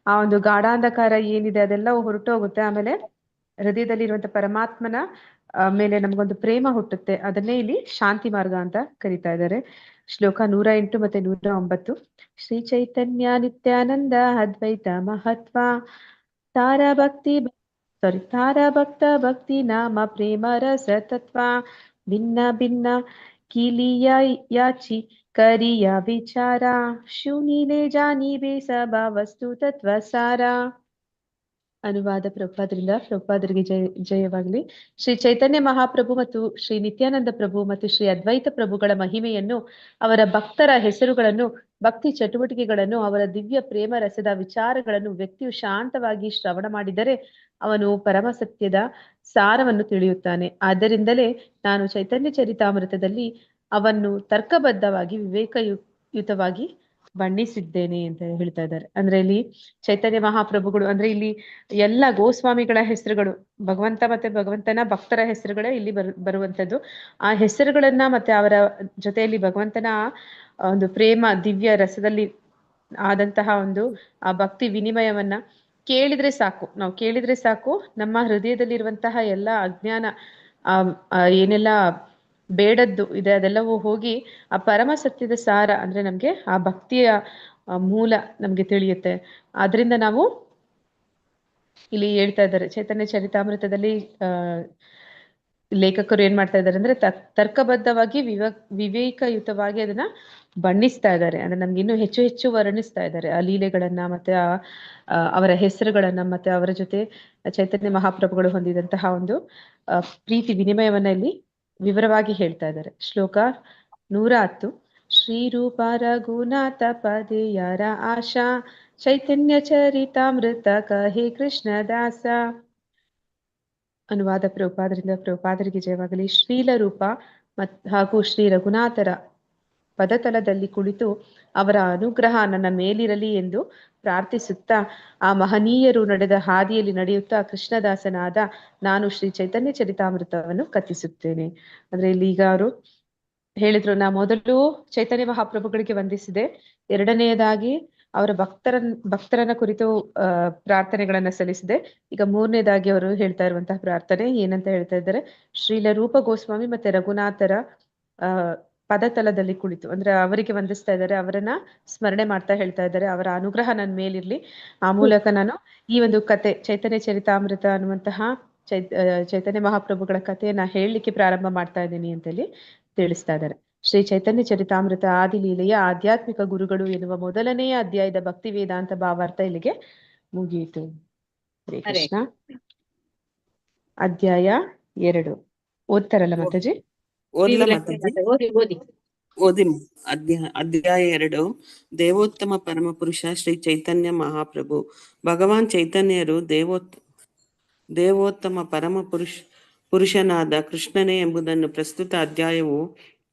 ಆ ಒಂದು ಗಾಢಾಂಧಕಾರ ಏನಿದೆ ಅದೆಲ್ಲ ಹೊರಟು ಹೋಗುತ್ತೆ. ಆಮೇಲೆ ಹೃದಯದಲ್ಲಿ ಇರುವಂತ ಪರಮಾತ್ಮನ ಮೇಲೆ ನಮಗೊಂದು ಪ್ರೇಮ ಹುಟ್ಟುತ್ತೆ. ಅದನ್ನೇ ಇಲ್ಲಿ ಶಾಂತಿ ಮಾರ್ಗ ಅಂತ ಕರೀತಾ ಇದ್ದಾರೆ. ಶ್ಲೋಕ 108 ಮತ್ತೆ 109. ಶ್ರೀ ಚೈತನ್ಯ ನಿತ್ಯಾನಂದ ಅದ್ವೈತ ಮಹತ್ವ ತಾರಾ ಭಕ್ತ ಭಕ್ತಿ ನಾಮ ಪ್ರೇಮ ರಸ ತತ್ವ ಭಿನ್ನ ಕಿಲಿಯ ಯಾಚಿ ಕರಿಯ ವಿಚಾರ ಶೂನಿಲೆ ಜಾನಿವೆ ಸಭಾ ವಸ್ತು ತತ್ವ ಸಾರ. ಅನುವಾದ: ಪ್ರಭುಪಾದರಿಗೆ ಜಯವಾಗಲಿ. ಶ್ರೀ ಚೈತನ್ಯ ಮಹಾಪ್ರಭು ಮತ್ತು ಶ್ರೀ ನಿತ್ಯಾನಂದ ಪ್ರಭು ಮತ್ತು ಶ್ರೀ ಅದ್ವೈತ ಪ್ರಭುಗಳ ಮಹಿಮೆಯನ್ನು, ಅವರ ಭಕ್ತರ ಹೆಸರುಗಳನ್ನು, ಭಕ್ತಿ ಚಟುವಟಿಕೆಗಳನ್ನು, ಅವರ ದಿವ್ಯ ಪ್ರೇಮ ರಸದ ವಿಚಾರಗಳನ್ನು ವ್ಯಕ್ತಿಯು ಶಾಂತವಾಗಿ ಶ್ರವಣ ಮಾಡಿದರೆ ಅವನು ಪರಮ ಸತ್ಯದ ಸಾರವನ್ನು ತಿಳಿಯುತ್ತಾನೆ. ಆದ್ದರಿಂದಲೇ ನಾನು ಚೈತನ್ಯ ಚರಿತಾಮೃತದಲ್ಲಿ ಅವನ್ನು ತರ್ಕಬದ್ಧವಾಗಿ ಯುತವಾಗಿ ಬಣ್ಣಿಸಿದ್ದೇನೆ ಅಂತ ಹೇಳ್ತಾ ಇದ್ದಾರೆ. ಅಂದ್ರೆ ಇಲ್ಲಿ ಚೈತನ್ಯ ಮಹಾಪ್ರಭುಗಳು ಅಂದ್ರೆ ಇಲ್ಲಿ ಎಲ್ಲ ಗೋಸ್ವಾಮಿಗಳ ಹೆಸರುಗಳು, ಭಗವಂತ ಮತ್ತೆ ಭಗವಂತನ ಭಕ್ತರ ಹೆಸರುಗಳೇ ಇಲ್ಲಿ ಬರುವಂತದ್ದು. ಆ ಹೆಸರುಗಳನ್ನ ಮತ್ತೆ ಅವರ ಜೊತೆಯಲ್ಲಿ ಭಗವಂತನ ಒಂದು ಪ್ರೇಮ ದಿವ್ಯ ರಸದಲ್ಲಿ ಆದಂತಹ ಒಂದು ಆ ಭಕ್ತಿ ವಿನಿಮಯವನ್ನ ಕೇಳಿದ್ರೆ ಸಾಕು, ನಾವು ಕೇಳಿದ್ರೆ ಸಾಕು, ನಮ್ಮ ಹೃದಯದಲ್ಲಿರುವಂತಹ ಎಲ್ಲ ಅಜ್ಞಾನ ಏನೆಲ್ಲ ಬೇಡದ್ದು ಇದೆ ಅದೆಲ್ಲವೂ ಹೋಗಿ ಆ ಪರಮ ಸತ್ಯದ ಸಾರ ಅಂದ್ರೆ ನಮ್ಗೆ ಆ ಭಕ್ತಿಯ ಮೂಲ ನಮ್ಗೆ ತಿಳಿಯುತ್ತೆ. ಆದ್ರಿಂದ ನಾವು ಇಲ್ಲಿ ಹೇಳ್ತಾ ಇದ್ದಾರೆ ಚೈತನ್ಯ ಚರಿತಾಮೃತದಲ್ಲಿ ಲೇಖಕರು ಏನ್ ಮಾಡ್ತಾ ಇದ್ದಾರೆ ಅಂದ್ರೆ ತರ್ಕಬದ್ಧವಾಗಿ ವಿವೇಕಯುತವಾಗಿ ಅದನ್ನ ಬಣ್ಣಿಸ್ತಾ ಇದ್ದಾರೆ. ಅಂದ್ರೆ ನಮ್ಗೆ ಇನ್ನೂ ಹೆಚ್ಚು ಹೆಚ್ಚು ವರ್ಣಿಸ್ತಾ ಇದ್ದಾರೆ ಆ ಲೀಲೆಗಳನ್ನ, ಮತ್ತೆ ಅವರ ಹೆಸರುಗಳನ್ನ, ಮತ್ತೆ ಅವರ ಜೊತೆ ಚೈತನ್ಯ ಮಹಾಪ್ರಭುಗಳು ಹೊಂದಿದಂತಹ ಒಂದು ಪ್ರೀತಿ ವಿನಿಮಯವನ್ನ ಇಲ್ಲಿ ವಿವರವಾಗಿ ಹೇಳ್ತಾ ಇದ್ದಾರೆ. ಶ್ಲೋಕ 110. ಶ್ರೀರೂಪ ರಘುನಾಥ ಪದೇಯರ ಆಶಾ ಚೈತನ್ಯ ಚರಿತಾಮೃತ ಕಹೇ ಕೃಷ್ಣದಾಸ. ಅನುವಾದ ಪ್ರಭುಪಾದರಿಂದ. ಪ್ರಭುಪಾದರಿಗೆ ಜಯವಾಗಲಿ. ಶ್ರೀಲ ರೂಪ ಹಾಗೂ ಶ್ರೀ ರಘುನಾಥರ ಪದತಲದಲ್ಲಿ ಕುಳಿತು ಅವರ ಅನುಗ್ರಹ ನನ್ನ ಮೇಲಿರಲಿ ಎಂದು ಪ್ರಾರ್ಥಿಸುತ್ತಾ ಆ ಮಹನೀಯರು ನಡೆದ ಹಾದಿಯಲ್ಲಿ ನಡೆಯುತ್ತಾ ಕೃಷ್ಣದಾಸನಾದ ನಾನು ಶ್ರೀ ಚೈತನ್ಯ ಚರಿತಾಮೃತವನ್ನು ಕಥಿಸುತ್ತೇನೆ. ಅಂದ್ರೆ ಇಲ್ಲಿ ಈಗ ಅವರು ಹೇಳಿದ್ರು, ನಾ ಮೊದಲು ಚೈತನ್ಯ ಮಹಾಪ್ರಭುಗಳಿಗೆ ವಂದಿಸಿದೆ, ಎರಡನೆಯದಾಗಿ ಅವರ ಭಕ್ತರನ್ನ ಕುರಿತು ಪ್ರಾರ್ಥನೆಗಳನ್ನ ಸಲ್ಲಿಸಿದೆ. ಈಗ ಮೂರನೇದಾಗಿ ಅವರು ಹೇಳ್ತಾ ಇರುವಂತಹ ಪ್ರಾರ್ಥನೆ ಏನಂತ ಹೇಳ್ತಾ ಇದ್ದಾರೆ, ಶ್ರೀಲ ರೂಪ ಗೋಸ್ವಾಮಿ ಮತ್ತೆ ರಘುನಾಥರ ಪದತಲದಲ್ಲಿ ಕುಳಿತು ಅಂದ್ರೆ ಅವರಿಗೆ ವಂದಿಸ್ತಾ ಇದ್ದಾರೆ, ಅವರನ್ನ ಸ್ಮರಣೆ ಮಾಡ್ತಾ ಹೇಳ್ತಾ ಇದ್ದಾರೆ, ಅವರ ಅನುಗ್ರಹ ನನ್ನ ಮೇಲಿರ್ಲಿ. ಆ ಮೂಲಕ ನಾನು ಈ ಒಂದು ಕತೆ ಚೈತನ್ಯ ಚರಿತಾಮೃತ ಅನ್ನುವಂತಹ ಚೈತನ್ಯ ಮಹಾಪ್ರಭುಗಳ ಕಥೆಯನ್ನ ಹೇಳಲಿಕ್ಕೆ ಪ್ರಾರಂಭ ಮಾಡ್ತಾ ಇದ್ದೀನಿ ಅಂತ ಹೇಳಿ ತಿಳಿಸ್ತಾ ಇದ್ದಾರೆ. ಶ್ರೀ ಚೈತನ್ಯ ಚರಿತಾಮೃತ ಆದಿಲೀಲೆಯ ಆಧ್ಯಾತ್ಮಿಕ ಗುರುಗಳು ಎನ್ನುವ ಮೊದಲನೆಯ ಅಧ್ಯಾಯದ ಭಕ್ತಿ ವೇದಾಂತ ಭಾವಾರ್ಥ ಇಲ್ಲಿಗೆ ಮುಗಿಯಿತು. ಹರೇ ಕೃಷ್ಣ. ಅಧ್ಯಾಯ 2 ಓದ್ತಾರಲ್ಲ ಮಾತಾಜಿ? ಓದ್ಲಾ ಮಾತಾಜಿ? ಓದಿ. ಅಧ್ಯಾಯ 2. ದೇವೋತ್ತಮ ಪರಮಪುರುಷ ಶ್ರೀ ಚೈತನ್ಯ ಮಹಾಪ್ರಭು. ಭಗವಾನ್ ಚೈತನ್ಯರು ದೇವೋತ್ತಮ ಪುರುಷನಾದ ಕೃಷ್ಣನೇ ಎಂಬುದನ್ನು ಪ್ರಸ್ತುತ ಅಧ್ಯಾಯವು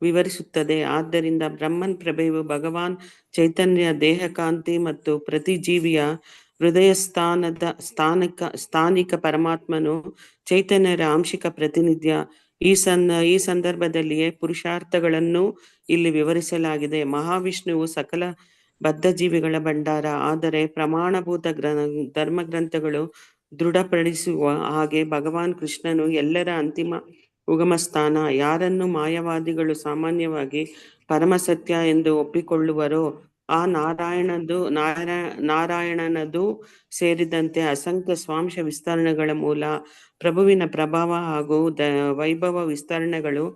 ವಿವರಿಸುತ್ತದೆ. ಆದ್ದರಿಂದ ಬ್ರಹ್ಮನ್ ಪ್ರಭೆಯು ಭಗವಾನ್ ಚೈತನ್ಯ ದೇಹಕಾಂತಿ ಮತ್ತು ಪ್ರತಿ ಜೀವಿಯ ಹೃದಯ ಸ್ಥಾನಿಕ ಪರಮಾತ್ಮನು ಚೈತನ್ಯರ ಆಂಶಿಕ ಪ್ರತಿನಿಧ್ಯ. ಈ ಸಂದರ್ಭದಲ್ಲಿಯೇ ಪುರುಷಾರ್ಥಗಳನ್ನು ಇಲ್ಲಿ ವಿವರಿಸಲಾಗಿದೆ. ಮಹಾವಿಷ್ಣುವು ಸಕಲ ಬದ್ಧ ಜೀವಿಗಳ ಭಂಡಾರ. ಆದರೆ ಪ್ರಮಾಣಭೂತ ಧರ್ಮಗ್ರಂಥಗಳು ದೃಢಪಡಿಸುವ ಹಾಗೆ ಭಗವಾನ್ ಕೃಷ್ಣನು ಎಲ್ಲರ ಅಂತಿಮ ಉಗಮ ಸ್ಥಾನ. ಯಾರನ್ನು ಮಾಯವಾದಿಗಳು ಸಾಮಾನ್ಯವಾಗಿ ಪರಮಸತ್ಯ ಎಂದು ಒಪ್ಪಿಕೊಳ್ಳುವರೋ ಆ ನಾರಾಯಣನದು ಸೇರಿದಂತೆ ಅಸಂಖ್ಯ ಸ್ವಾಂಶ ವಿಸ್ತರಣೆಗಳ ಮೂಲ, ಪ್ರಭುವಿನ ಪ್ರಭಾವ ಹಾಗೂ ವೈಭವ ವಿಸ್ತರಣೆಗಳು,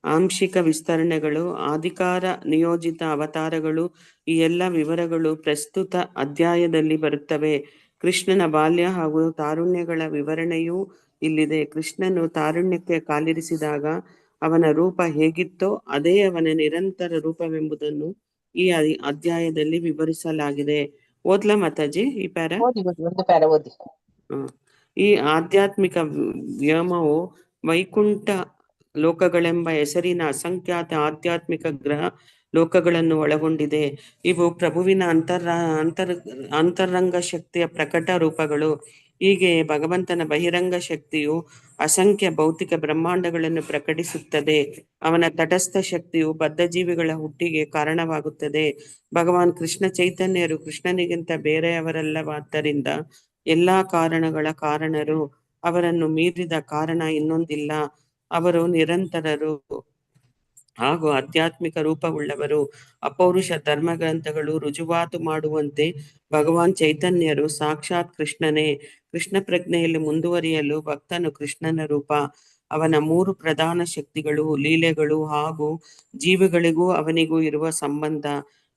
ಆಂಶಿಕ ವಿಸ್ತರಣೆಗಳು, ಅಧಿಕಾರ ನಿಯೋಜಿತ ಅವತಾರಗಳು, ಈ ಎಲ್ಲ ವಿವರಗಳು ಪ್ರಸ್ತುತ ಅಧ್ಯಾಯದಲ್ಲಿ ಬರುತ್ತವೆ. ಕೃಷ್ಣನ ಬಾಲ್ಯ ಹಾಗೂ ತಾರುಣ್ಯಗಳ ವಿವರಣೆಯೂ ಇಲ್ಲಿದೆ. ಕೃಷ್ಣನು ತಾರುಣ್ಯಕ್ಕೆ ಕಾಲಿರಿಸಿದಾಗ ಅವನ ರೂಪ ಹೇಗಿತ್ತೋ ಅದೇ ಅವನ ನಿರಂತರ ರೂಪವೆಂಬುದನ್ನು ಈ ಅಧ್ಯಾಯದಲ್ಲಿ ವಿವರಿಸಲಾಗಿದೆ. ಓದ್ಲಾ ಮಾತಾಜಿ ಈ ಪ್ಯಾರ? ಈ ಆಧ್ಯಾತ್ಮಿಕ ವ್ಯೋಮವು ವೈಕುಂಠ ಲೋಕಗಳೆಂಬ ಹೆಸರಿನ ಅಸಂಖ್ಯಾತ ಆಧ್ಯಾತ್ಮಿಕ ಗ್ರಹ ಲೋಕಗಳನ್ನು ಒಳಗೊಂಡಿದೆ. ಇವು ಪ್ರಭುವಿನ ಅಂತರಂಗ ಶಕ್ತಿಯ ಪ್ರಕಟ ರೂಪಗಳು. ಹೀಗೆ ಭಗವಂತನ ಬಹಿರಂಗ ಶಕ್ತಿಯು ಅಸಂಖ್ಯ ಭೌತಿಕ ಬ್ರಹ್ಮಾಂಡಗಳನ್ನು ಪ್ರಕಟಿಸುತ್ತದೆ. ಅವನ ತಟಸ್ಥ ಶಕ್ತಿಯು ಬದ್ಧ ಜೀವಿಗಳ ಹುಟ್ಟಿಗೆ ಕಾರಣವಾಗುತ್ತದೆ. ಭಗವಾನ್ ಕೃಷ್ಣ ಚೈತನ್ಯರು ಕೃಷ್ಣನಿಗಿಂತ ಬೇರೆಯವರಲ್ಲವಾದ್ದರಿಂದ ಎಲ್ಲಾ ಕಾರಣಗಳ ಕಾರಣರು. ಅವರನ್ನು ಮೀರಿದ ಕಾರಣ ಇನ್ನೊಂದಿಲ್ಲ. ಅವರು ನಿರಂತರರು ಹಾಗೂ ಆಧ್ಯಾತ್ಮಿಕ ರೂಪವುಳ್ಳವರು. ಅಪೌರುಷ ಧರ್ಮಗ್ರಂಥಗಳು ರುಜುವಾತು ಮಾಡುವಂತೆ ಭಗವಾನ್ ಚೈತನ್ಯರು ಸಾಕ್ಷಾತ್ ಕೃಷ್ಣನೇ. ಕೃಷ್ಣ ಪ್ರಜ್ಞೆಯಲ್ಲಿ ಮುಂದುವರಿಯಲು ಭಕ್ತನು ಕೃಷ್ಣನ ರೂಪ. ಅವನ 3 ಪ್ರಧಾನ ಶಕ್ತಿಗಳು, ಲೀಲೆಗಳು ಹಾಗೂ ಜೀವಿಗಳಿಗೂ ಅವನಿಗೂ ಇರುವ ಸಂಬಂಧ,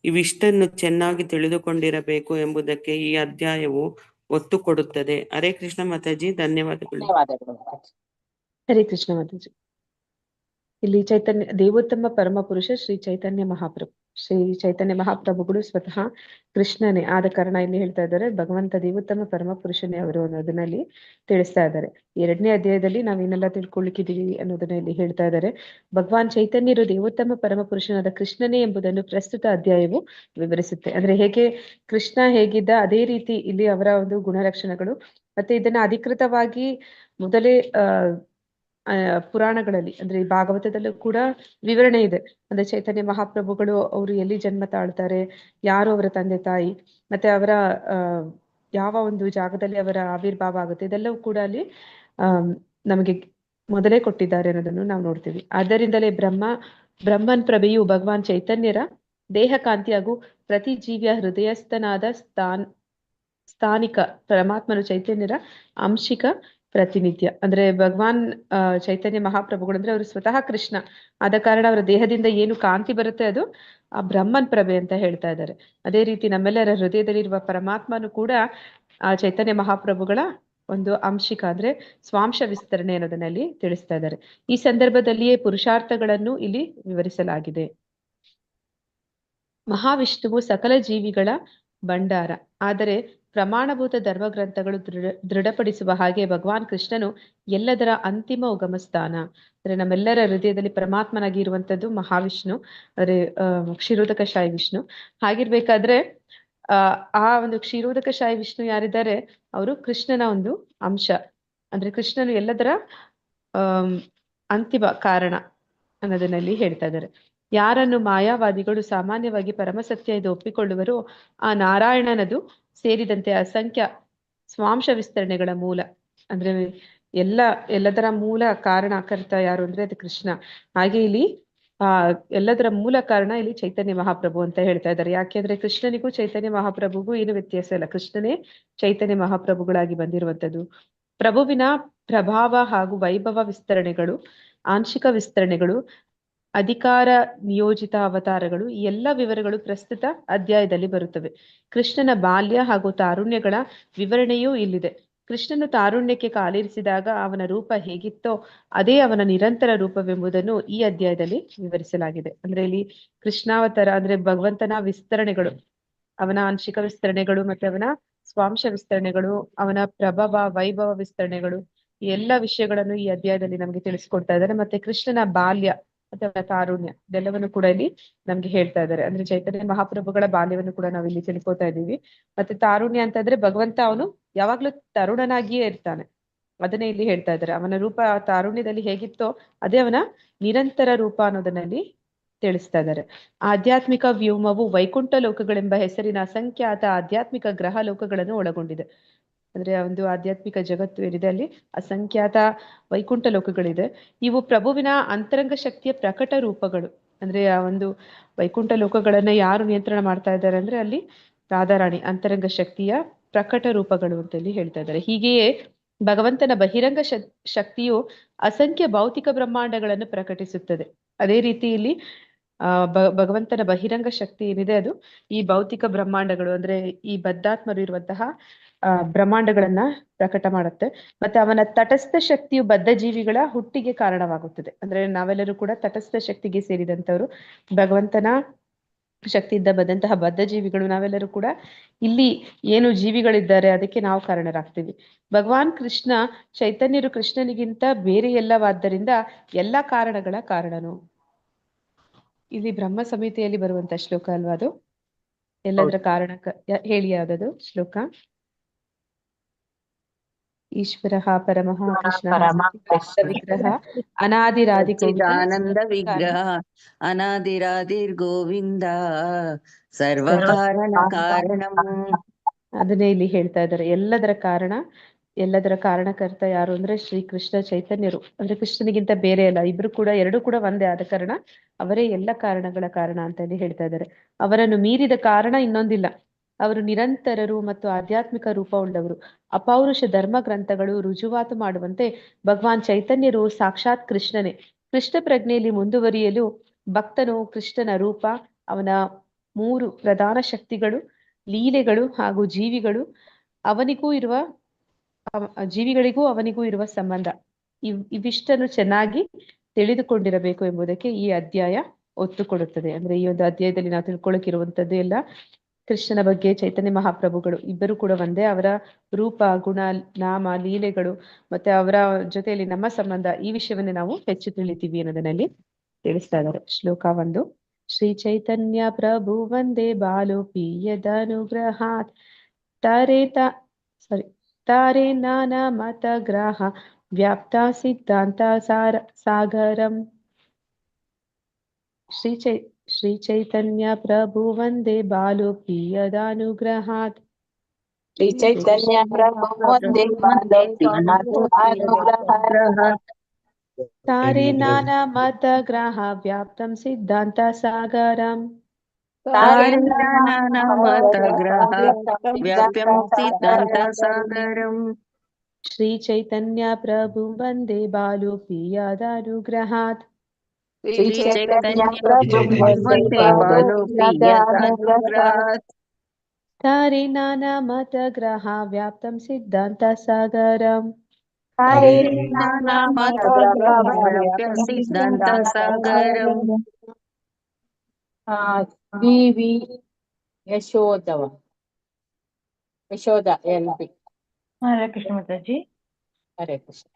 ಇವಿಷ್ಟನ್ನು ಚೆನ್ನಾಗಿ ತಿಳಿದುಕೊಂಡಿರಬೇಕು ಎಂಬುದಕ್ಕೆ ಈ ಅಧ್ಯಾಯವು ಒತ್ತು ಕೊಡುತ್ತದೆ. ಹರೇ ಕೃಷ್ಣ ಮಾತಾಜಿ, ಧನ್ಯವಾದಗಳು. ಹರೇ ಕೃಷ್ಣ ಮಾತಾಜಿ. ಇಲ್ಲಿ ದೇವೋತ್ತಮ ಪರಮ ಪುರುಷ ಶ್ರೀ ಚೈತನ್ಯ ಮಹಾಪ್ರಭು ಶ್ರೀ ಚೈತನ್ಯ ಮಹಾಪ್ರಭುಗಳು ಸ್ವತಃ ಕೃಷ್ಣನೇ ಆದ ಕಾರಣ ಇಲ್ಲಿ ಹೇಳ್ತಾ ಇದ್ದಾರೆ ಭಗವಂತ ದೇವೋತ್ತಮ ಪರಮ ಪುರುಷನೇ ಅವರು ಅನ್ನೋದನ್ನ ಇಲ್ಲಿ ತಿಳಿಸ್ತಾ ಇದ್ದಾರೆ. 2ನೇ ಅಧ್ಯಾಯದಲ್ಲಿ ನಾವೇನೆಲ್ಲ ತಿಳ್ಕೊಳ್ಳಿಕ್ಕಿದೀವಿ ಅನ್ನೋದನ್ನ ಇಲ್ಲಿ ಹೇಳ್ತಾ ಇದ್ದಾರೆ. ಭಗವಾನ್ ಚೈತನ್ಯರು ದೇವೋತ್ತಮ ಪರಮ ಪುರುಷನಾದ ಕೃಷ್ಣನೇ ಎಂಬುದನ್ನು ಪ್ರಸ್ತುತ ಅಧ್ಯಾಯವು ವಿವರಿಸುತ್ತೆ. ಅಂದ್ರೆ ಹೇಗೆ ಕೃಷ್ಣ ಹೇಗಿದ್ದ ಅದೇ ರೀತಿ ಇಲ್ಲಿ ಅವರ ಒಂದು ಗುಣಲಕ್ಷಣಗಳು, ಮತ್ತೆ ಇದನ್ನ ಅಧಿಕೃತವಾಗಿ ಮೊದಲೇ ಪುರಾಣಗಳಲ್ಲಿ ಅಂದ್ರೆ ಈ ಭಾಗವತದಲ್ಲೂ ಕೂಡ ವಿವರಣೆ ಇದೆ. ಅಂದ್ರೆ ಚೈತನ್ಯ ಮಹಾಪ್ರಭುಗಳು ಅವರು ಎಲ್ಲಿ ಜನ್ಮ ತಾಳ್ತಾರೆ, ಯಾರು ಅವರ ತಂದೆ ತಾಯಿ, ಮತ್ತೆ ಅವರ ಯಾವ ಒಂದು ಜಾಗದಲ್ಲಿ ಅವರ ಆವಿರ್ಭಾವ ಆಗುತ್ತೆ, ಇದೆಲ್ಲವೂ ಕೂಡ ಅಲ್ಲಿ ನಮಗೆ ಮೊದಲೇ ಕೊಟ್ಟಿದ್ದಾರೆ ಅನ್ನೋದನ್ನು ನಾವು ನೋಡ್ತೀವಿ. ಆದ್ದರಿಂದಲೇ ಬ್ರಹ್ಮನ್ ಪ್ರಭೆಯು ಭಗವಾನ್ ಚೈತನ್ಯರ ದೇಹ ಕಾಂತಿ ಹಾಗೂ ಪ್ರತಿ ಜೀವಿಯ ಹೃದಯಸ್ಥನಾದ ಸ್ಥಾನಿಕ ಪರಮಾತ್ಮನು ಚೈತನ್ಯರ ಆಂಶಿಕ ಪ್ರತಿನಿತ್ಯ. ಅಂದ್ರೆ ಭಗವಾನ್ ಚೈತನ್ಯ ಮಹಾಪ್ರಭುಗಳು ಅಂದ್ರೆ ಅವರು ಸ್ವತಃ ಕೃಷ್ಣ ಆದ ಕಾರಣ ಅವರ ದೇಹದಿಂದ ಏನು ಕಾಂತಿ ಬರುತ್ತೆ ಅದು ಆ ಬ್ರಹ್ಮನ್ ಪ್ರಭೆ ಅಂತ ಹೇಳ್ತಾ ಇದ್ದಾರೆ. ಅದೇ ರೀತಿ ನಮ್ಮೆಲ್ಲರ ಹೃದಯದಲ್ಲಿರುವ ಪರಮಾತ್ಮನು ಕೂಡ ಆ ಚೈತನ್ಯ ಮಹಾಪ್ರಭುಗಳ ಒಂದು ಅಂಶಿಕ ಅಂದ್ರೆ ಸ್ವಾಂಶ ವಿಸ್ತರಣೆ ಅನ್ನೋದನ್ನಲ್ಲಿ ತಿಳಿಸ್ತಾ ಇದ್ದಾರೆ. ಈ ಸಂದರ್ಭದಲ್ಲಿಯೇ ಪುರುಷಾರ್ಥಗಳನ್ನು ಇಲ್ಲಿ ವಿವರಿಸಲಾಗಿದೆ. ಮಹಾವಿಷ್ಣುವು ಸಕಲ ಜೀವಿಗಳ ಭಂಡಾರ, ಆದರೆ ಪ್ರಮಾಣಭೂತ ಧರ್ಮಗ್ರಂಥಗಳು ದೃಢಪಡಿಸುವ ಹಾಗೆ ಭಗವಾನ್ ಕೃಷ್ಣನು ಎಲ್ಲದರ ಅಂತಿಮ ಉಗಮ ಸ್ಥಾನ. ಅಂದ್ರೆ ನಮ್ಮೆಲ್ಲರ ಹೃದಯದಲ್ಲಿ ಪರಮಾತ್ಮನಾಗಿ ಇರುವಂತದ್ದು ಮಹಾವಿಷ್ಣು, ಅಂದ್ರೆ ಕ್ಷೀರೋದಕಶಾಹಿ ವಿಷ್ಣು. ಹಾಗಿರ್ಬೇಕಾದ್ರೆ ಆ ಒಂದು ಕ್ಷೀರೋದಕಶಾಹಿ ವಿಷ್ಣು ಯಾರಿದ್ದಾರೆ ಅವರು ಕೃಷ್ಣನ ಒಂದು ಅಂಶ. ಅಂದ್ರೆ ಕೃಷ್ಣನು ಎಲ್ಲದರ ಅಂತಿಮ ಕಾರಣ ಅನ್ನೋದನ್ನಲ್ಲಿ ಹೇಳ್ತಾ ಇದ್ದಾರೆ. ಯಾರನ್ನು ಮಾಯಾವಾದಿಗಳು ಸಾಮಾನ್ಯವಾಗಿ ಪರಮಸತ್ಯ ಎಂದು ಒಪ್ಪಿಕೊಳ್ಳುವರೋ ಆ ನಾರಾಯಣನದು ಸೇರಿದಂತೆ ಅಸಂಖ್ಯ ಸ್ವಾಂಶ ವಿಸ್ತರಣೆಗಳ ಮೂಲ. ಅಂದ್ರೆ ಎಲ್ಲದರ ಮೂಲ ಕಾರಣಕರ್ತ ಯಾರು ಅಂದ್ರೆ ಅದು ಕೃಷ್ಣ. ಹಾಗೆ ಇಲ್ಲಿ ಎಲ್ಲದರ ಮೂಲ ಕಾರಣ ಇಲ್ಲಿ ಚೈತನ್ಯ ಮಹಾಪ್ರಭು ಅಂತ ಹೇಳ್ತಾ ಇದ್ದಾರೆ. ಯಾಕೆಂದ್ರೆ ಕೃಷ್ಣನಿಗೂ ಚೈತನ್ಯ ಮಹಾಪ್ರಭುಗೂ ಏನು ವ್ಯತ್ಯಾಸ ಇಲ್ಲ, ಕೃಷ್ಣನೇ ಚೈತನ್ಯ ಮಹಾಪ್ರಭುಗಳಾಗಿ ಬಂದಿರುವಂತದ್ದು. ಪ್ರಭುವಿನ ಪ್ರಭಾವ ಹಾಗೂ ವೈಭವ ವಿಸ್ತರಣೆಗಳು, ಆಂಶಿಕ ವಿಸ್ತರಣೆಗಳು, ಅಧಿಕಾರ ನಿಯೋಜಿತ ಅವತಾರಗಳು, ಈ ಎಲ್ಲ ವಿವರಗಳು ಪ್ರಸ್ತುತ ಅಧ್ಯಾಯದಲ್ಲಿ ಬರುತ್ತವೆ. ಕೃಷ್ಣನ ಬಾಲ್ಯ ಹಾಗೂ ತಾರುಣ್ಯಗಳ ವಿವರಣೆಯೂ ಇಲ್ಲಿದೆ. ಕೃಷ್ಣನು ತಾರುಣ್ಯಕ್ಕೆ ಕಾಲಿರಿಸಿದಾಗ ಅವನ ರೂಪ ಹೇಗಿತ್ತೋ ಅದೇ ಅವನ ನಿರಂತರ ರೂಪವೆಂಬುದನ್ನು ಈ ಅಧ್ಯಾಯದಲ್ಲಿ ವಿವರಿಸಲಾಗಿದೆ. ಅಂದ್ರೆ ಇಲ್ಲಿ ಕೃಷ್ಣಾವತಾರ ಅಂದ್ರೆ ಭಗವಂತನ ವಿಸ್ತರಣೆಗಳು, ಅವನ ಆಂಶಿಕ ವಿಸ್ತರಣೆಗಳು, ಮತ್ತೆ ಅವನ ಸ್ವಾಂಶ ವಿಸ್ತರಣೆಗಳು, ಅವನ ಪ್ರಭಾವ ವೈಭವ ವಿಸ್ತರಣೆಗಳು, ಈ ಎಲ್ಲ ವಿಷಯಗಳನ್ನು ಈ ಅಧ್ಯಾಯದಲ್ಲಿ ನಮ್ಗೆ ತಿಳಿಸ್ಕೊಡ್ತಾ ಇದ್ದಾರೆ. ಮತ್ತೆ ಕೃಷ್ಣನ ಬಾಲ್ಯ ಅಥವಾ ತಾರುಣ್ಯ ಇದೆಲ್ಲವನ್ನು ಕೂಡ ಇಲ್ಲಿ ನಮ್ಗೆ ಹೇಳ್ತಾ ಇದ್ದಾರೆ. ಅಂದ್ರೆ ಚೈತನ್ಯ ಮಹಾಪ್ರಭುಗಳ ಬಾಲ್ಯವನ್ನು ಕೂಡ ನಾವು ಇಲ್ಲಿ ತಿಳ್ಕೊತಾ ಇದ್ದೀವಿ. ಮತ್ತೆ ತಾರುಣ್ಯ ಅಂತಂದ್ರೆ ಭಗವಂತ ಅವನು ಯಾವಾಗ್ಲೂ ತರುಣನಾಗಿಯೇ ಇರ್ತಾನೆ, ಅದನ್ನೇ ಇಲ್ಲಿ ಹೇಳ್ತಾ ಇದ್ದಾರೆ. ಅವನ ರೂಪ ತಾರುಣ್ಯದಲ್ಲಿ ಹೇಗಿತ್ತೋ ಅದೇ ಅವನ ನಿರಂತರ ರೂಪ ಅನ್ನೋದನ್ನಲ್ಲಿ ತಿಳಿಸ್ತಾ ಇದ್ದಾರೆ. ಆಧ್ಯಾತ್ಮಿಕ ವ್ಯೋಮವು ವೈಕುಂಠ ಲೋಕಗಳೆಂಬ ಹೆಸರಿನ ಅಸಂಖ್ಯಾತ ಆಧ್ಯಾತ್ಮಿಕ ಗ್ರಹ ಲೋಕಗಳನ್ನು ಒಳಗೊಂಡಿದೆ. ಅಂದ್ರೆ ಒಂದು ಆಧ್ಯಾತ್ಮಿಕ ಜಗತ್ತು ಏನಿದೆ ಅಲ್ಲಿ ಅಸಂಖ್ಯಾತ ವೈಕುಂಠ ಲೋಕಗಳಿದೆ. ಇವು ಪ್ರಭುವಿನ ಅಂತರಂಗ ಶಕ್ತಿಯ ಪ್ರಕಟ ರೂಪಗಳು. ಅಂದ್ರೆ ಆ ಒಂದು ವೈಕುಂಠ ಲೋಕಗಳನ್ನ ಯಾರು ನಿಯಂತ್ರಣ ಮಾಡ್ತಾ ಇದ್ದಾರೆ ಅಂದ್ರೆ ಅಲ್ಲಿ ರಾಧಾರಾಣಿ ಅಂತರಂಗ ಶಕ್ತಿಯ ಪ್ರಕಟ ರೂಪಗಳು ಅಂತ ಹೇಳಿ ಹೇಳ್ತಾ ಇದ್ದಾರೆ. ಹೀಗೆಯೇ ಭಗವಂತನ ಬಹಿರಂಗ ಶಕ್ತಿಯು ಅಸಂಖ್ಯ ಭೌತಿಕ ಬ್ರಹ್ಮಾಂಡಗಳನ್ನು ಪ್ರಕಟಿಸುತ್ತದೆ. ಅದೇ ರೀತಿ ಇಲ್ಲಿ ಭಗವಂತನ ಬಹಿರಂಗ ಶಕ್ತಿ ಏನಿದೆ ಅದು ಈ ಭೌತಿಕ ಬ್ರಹ್ಮಾಂಡಗಳು ಅಂದ್ರೆ ಈ ಬದ್ಧಾತ್ಮರು ಇರುವಂತಹ ಬ್ರಹ್ಮಾಂಡಗಳನ್ನ ಪ್ರಕಟ ಮಾಡುತ್ತೆ. ಮತ್ತೆ ಅವನ ತಟಸ್ಥ ಶಕ್ತಿಯು ಬದ್ಧ ಜೀವಿಗಳ ಹುಟ್ಟಿಗೆ ಕಾರಣವಾಗುತ್ತದೆ. ಅಂದ್ರೆ ನಾವೆಲ್ಲರೂ ಕೂಡ ತಟಸ್ಥ ಶಕ್ತಿಗೆ ಸೇರಿದಂತವರು, ಭಗವಂತನ ಶಕ್ತಿಯಿಂದ ಬಂದಂತಹ ಬದ್ಧ ಜೀವಿಗಳು ನಾವೆಲ್ಲರೂ ಕೂಡ ಇಲ್ಲಿ ಏನು ಜೀವಿಗಳಿದ್ದಾರೆ ಅದಕ್ಕೆ ನಾವು ಕಾರಣರಾಗ್ತೀವಿ. ಭಗವಾನ್ ಕೃಷ್ಣ ಚೈತನ್ಯರು ಕೃಷ್ಣನಿಗಿಂತ ಬೇರೆ ಎಲ್ಲವಾದ್ದರಿಂದ ಎಲ್ಲ ಕಾರಣಗಳ ಕಾರಣನು. ಇಲ್ಲಿ ಬ್ರಹ್ಮ ಸಂಹಿತೆಯಲ್ಲಿ ಬರುವಂತ ಶ್ಲೋಕ ಅಲ್ವಾ ಅದು? ಎಲ್ಲದರ ಕಾರಣ ಹೇಳಿ ಯಾವ್ದದು ಶ್ಲೋಕ? ಈಶ್ವರ ಪರಮಃ ಕೃಷ್ಣ ವಿಗ್ರಹ ಅನಾದಿರಾದಿರ್ಗೋವಿಂದ ಅನಾದಿರಾದಿರ್ ಗೋವಿಂದ ಸರ್ವ ಕಾರಣ ಕಾರಣಂ. ಅದನ್ನೇ ಇಲ್ಲಿ ಹೇಳ್ತಾ ಇದ್ದಾರೆ. ಎಲ್ಲದರ ಕಾರಣಕರ್ತ ಯಾರು ಅಂದ್ರೆ ಶ್ರೀ ಕೃಷ್ಣ ಚೈತನ್ಯರು. ಅಂದ್ರೆ ಕೃಷ್ಣನಿಗಿಂತ ಬೇರೆ ಅಲ್ಲ, ಇಬ್ರು ಕೂಡ ಎರಡೂ ಕೂಡ ಒಂದೇ ಆದ ಕಾರಣ ಅವರೇ ಎಲ್ಲ ಕಾರಣಗಳ ಕಾರಣ ಅಂತ ಹೇಳಿ ಹೇಳ್ತಾ ಇದ್ದಾರೆ. ಅವರನ್ನು ಮೀರಿದ ಕಾರಣ ಇನ್ನೊಂದಿಲ್ಲ. ಅವರು ನಿರಂತರರು ಮತ್ತು ಆಧ್ಯಾತ್ಮಿಕ ರೂಪ ಉಳ್ಳವರು. ಅಪೌರುಷ ಧರ್ಮ ಗ್ರಂಥಗಳು ರುಜುವಾತು ಮಾಡುವಂತೆ ಭಗವಾನ್ ಚೈತನ್ಯರು ಸಾಕ್ಷಾತ್ ಕೃಷ್ಣನೇ. ಕೃಷ್ಣ ಪ್ರಜ್ಞೆಯಲ್ಲಿ ಮುಂದುವರಿಯಲು ಭಕ್ತನು ಕೃಷ್ಣನ ರೂಪ, ಅವನ 3 ಪ್ರಧಾನ ಶಕ್ತಿಗಳು, ಲೀಲೆಗಳು ಹಾಗೂ ಜೀವಿಗಳಿಗೂ ಅವನಿಗೂ ಇರುವ ಸಂಬಂಧ ಇವಿಷ್ಟನ್ನು ಚೆನ್ನಾಗಿ ತಿಳಿದುಕೊಂಡಿರಬೇಕು ಎಂಬುದಕ್ಕೆ ಈ ಅಧ್ಯಾಯ ಒತ್ತು ಕೊಡುತ್ತದೆ. ಅಂದ್ರೆ ಈ ಒಂದು ಅಧ್ಯಾಯದಲ್ಲಿ ನಾವು ತಿಳ್ಕೊಳ್ಳೋಕಿರುವಂತದ್ದು ಎಲ್ಲ ಕೃಷ್ಣನ ಬಗ್ಗೆ ಚೈತನ್ಯ ಮಹಾಪ್ರಭುಗಳು ಇಬ್ಬರು ಕೂಡ ಒಂದೇ. ಅವರ ರೂಪ, ಗುಣ, ನಾಮ, ಲೀಲೆಗಳು ಮತ್ತೆ ಅವರ ಜೊತೆಯಲ್ಲಿ ನಮ್ಮ ಸಂಬಂಧ, ಈ ವಿಷಯವನ್ನೇ ನಾವು ಹೆಚ್ಚು ತಿಳಿತೀವಿ ಅನ್ನೋದನ್ನಲ್ಲಿ ತಿಳಿಸ್ತಾ ಇದ್ದಾರೆ. ಶ್ಲೋಕ 1. ಶ್ರೀ ಚೈತನ್ಯ ಪ್ರಭು ವಂದೇ ಬಾಲೋಪಿ ಯದನುಗ್ರಹಾತ್ ತಾರೆ ನಾನಾ ಮತ ಗ್ರಾಹ ವ್ಯಾಪ್ತ ಸಿದ್ಧಾಂತ ಸಾಗರಂ. ಶ್ರೀ ಚೈತನ್ಯ ಪ್ರಭು ವಂದೇ ಬಾಲೋಪಿ ಯದನುಗ್ರಹಾತ್ ಶ್ರೀ ಚೈತನ್ಯ ಪ್ರಭು ವಂದೇ ಬಾಲೋಪಿ ಯದನುಗ್ರಹಾತ್ ತಾರೆ ನಾನಾ ಮತ ಗ್ರಾಹ ವ್ಯಾಪ್ತಂ ಸಿದ್ಧಾಂತ ಸಾಗರಂ. ವ್ಯಾಪ್ಯಂ ಸಿದ್ಧಾಂತ ಸಾಗರಂ. ಶ್ರೀ ಚೈತನ್ಯ ಪ್ರಭು ವಂದೇ ಬಾಲೋಪಿ ಯದನುಗ್ರಹಾತ್ ಶ್ರೀ ಚೈತನ್ಯ ಪ್ರಭು ವಂದೇ ಬಾಲೋಪಿ ಯದನುಗ್ರಹಾತ್ ತಾರೆ ನಾನಾ ಮತ ಗ್ರಾಹ ವ್ಯಾಪ್ತಂ ಸಿದ್ಧಾಂತ ಸಾಗರಂ. ವ್ಯಾಪ್ಯ ಸಿದ್ಧಾಂತ ಸಾಗರಂ. V Yashoda LP. ಹರೇ ಕೃಷ್ಣ ಮಾತಾಜಿ. ಹರೇ ಕೃಷ್ಣ.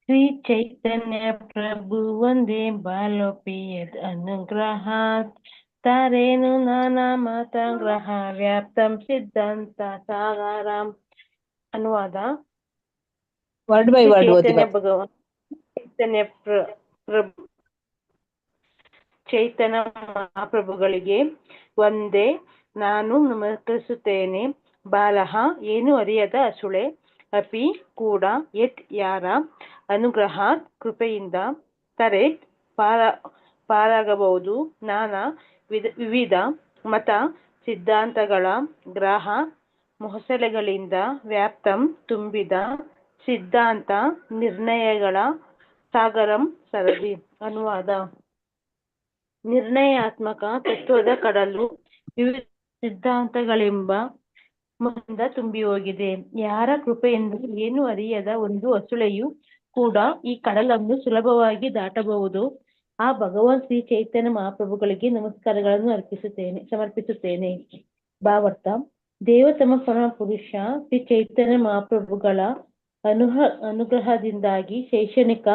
ಶ್ರೀ ಚೈತನ್ಯ ಪ್ರಭು ವಂದೇ ಬಾಲೋಪಿ ಯದನುಗ್ರಹಾತ್ ತಾರೇನು ನಾನಾ ಮತ ಗ್ರಹ ವ್ಯಾಪ್ತಂ ಸಿದ್ಧಾಂತ ಸಾಗರಂ. ಅನುವಾದ. ವರ್ಡ್ ಬೈ ವರ್ಡ್ ಓದಿ ಚೈತನ್ಯ ಭಗವಾನ್ ಚೈತನ್ಯ ಮಹಾಪ್ರಭುಗಳಿಗೆ ಒಂದೇ ನಾನು ನಮಸ್ಕರಿಸುತ್ತೇನೆ. ಬಾಲಹ ಏನು ಅರಿಯದ ಅಸುಳೆ, ಅಪಿ ಕೂಡ, ಯತ್ ಯಾರ, ಅನುಗ್ರಹಾತ್ ಕೃಪೆಯಿಂದ, ತರೇತ್ ಪಾರಾಗಬಹುದು, ನಾನಾ ವಿವಿಧ ಮತ ಸಿದ್ಧಾಂತಗಳ ಗ್ರಹ ಮೊಸಳೆಗಳಿಂದ ವ್ಯಾಪ್ತಂ ತುಂಬಿದ ಸಿದ್ಧಾಂತ ನಿರ್ಣಯಗಳ ಸಾಗರಂ ಸರದಿ. ಅನುವಾದ. ನಿರ್ಣಯಾತ್ಮಕ ತತ್ವದ ಕಡಲು ವಿವಿಧ ಸಿದ್ಧಾಂತಗಳೆಂಬ ಮುಂದ ತುಂಬಿ ಹೋಗಿದೆ. ಯಾರ ಕೃಪೆಯಿಂದ ಏನು ಅರಿಯದ ಒಂದು ಹಸುಳೆಯು ಕೂಡ ಈ ಕಡಲನ್ನು ಸುಲಭವಾಗಿ ದಾಟಬಹುದು. ಆ ಭಗವಾನ್ ಶ್ರೀ ಚೈತನ್ಯ ಮಹಾಪ್ರಭುಗಳಿಗೆ ನಮಸ್ಕಾರಗಳನ್ನು ಸಮರ್ಪಿಸುತ್ತೇನೆ. ಭಾವಾರ್ಥ. ದೇವತಮ ಪರಮ ಪುರುಷ ಶ್ರೀ ಚೈತನ್ಯ ಮಹಾಪ್ರಭುಗಳ ಅನುಗ್ರಹದಿಂದಾಗಿ ಶೈಕ್ಷಣಿಕ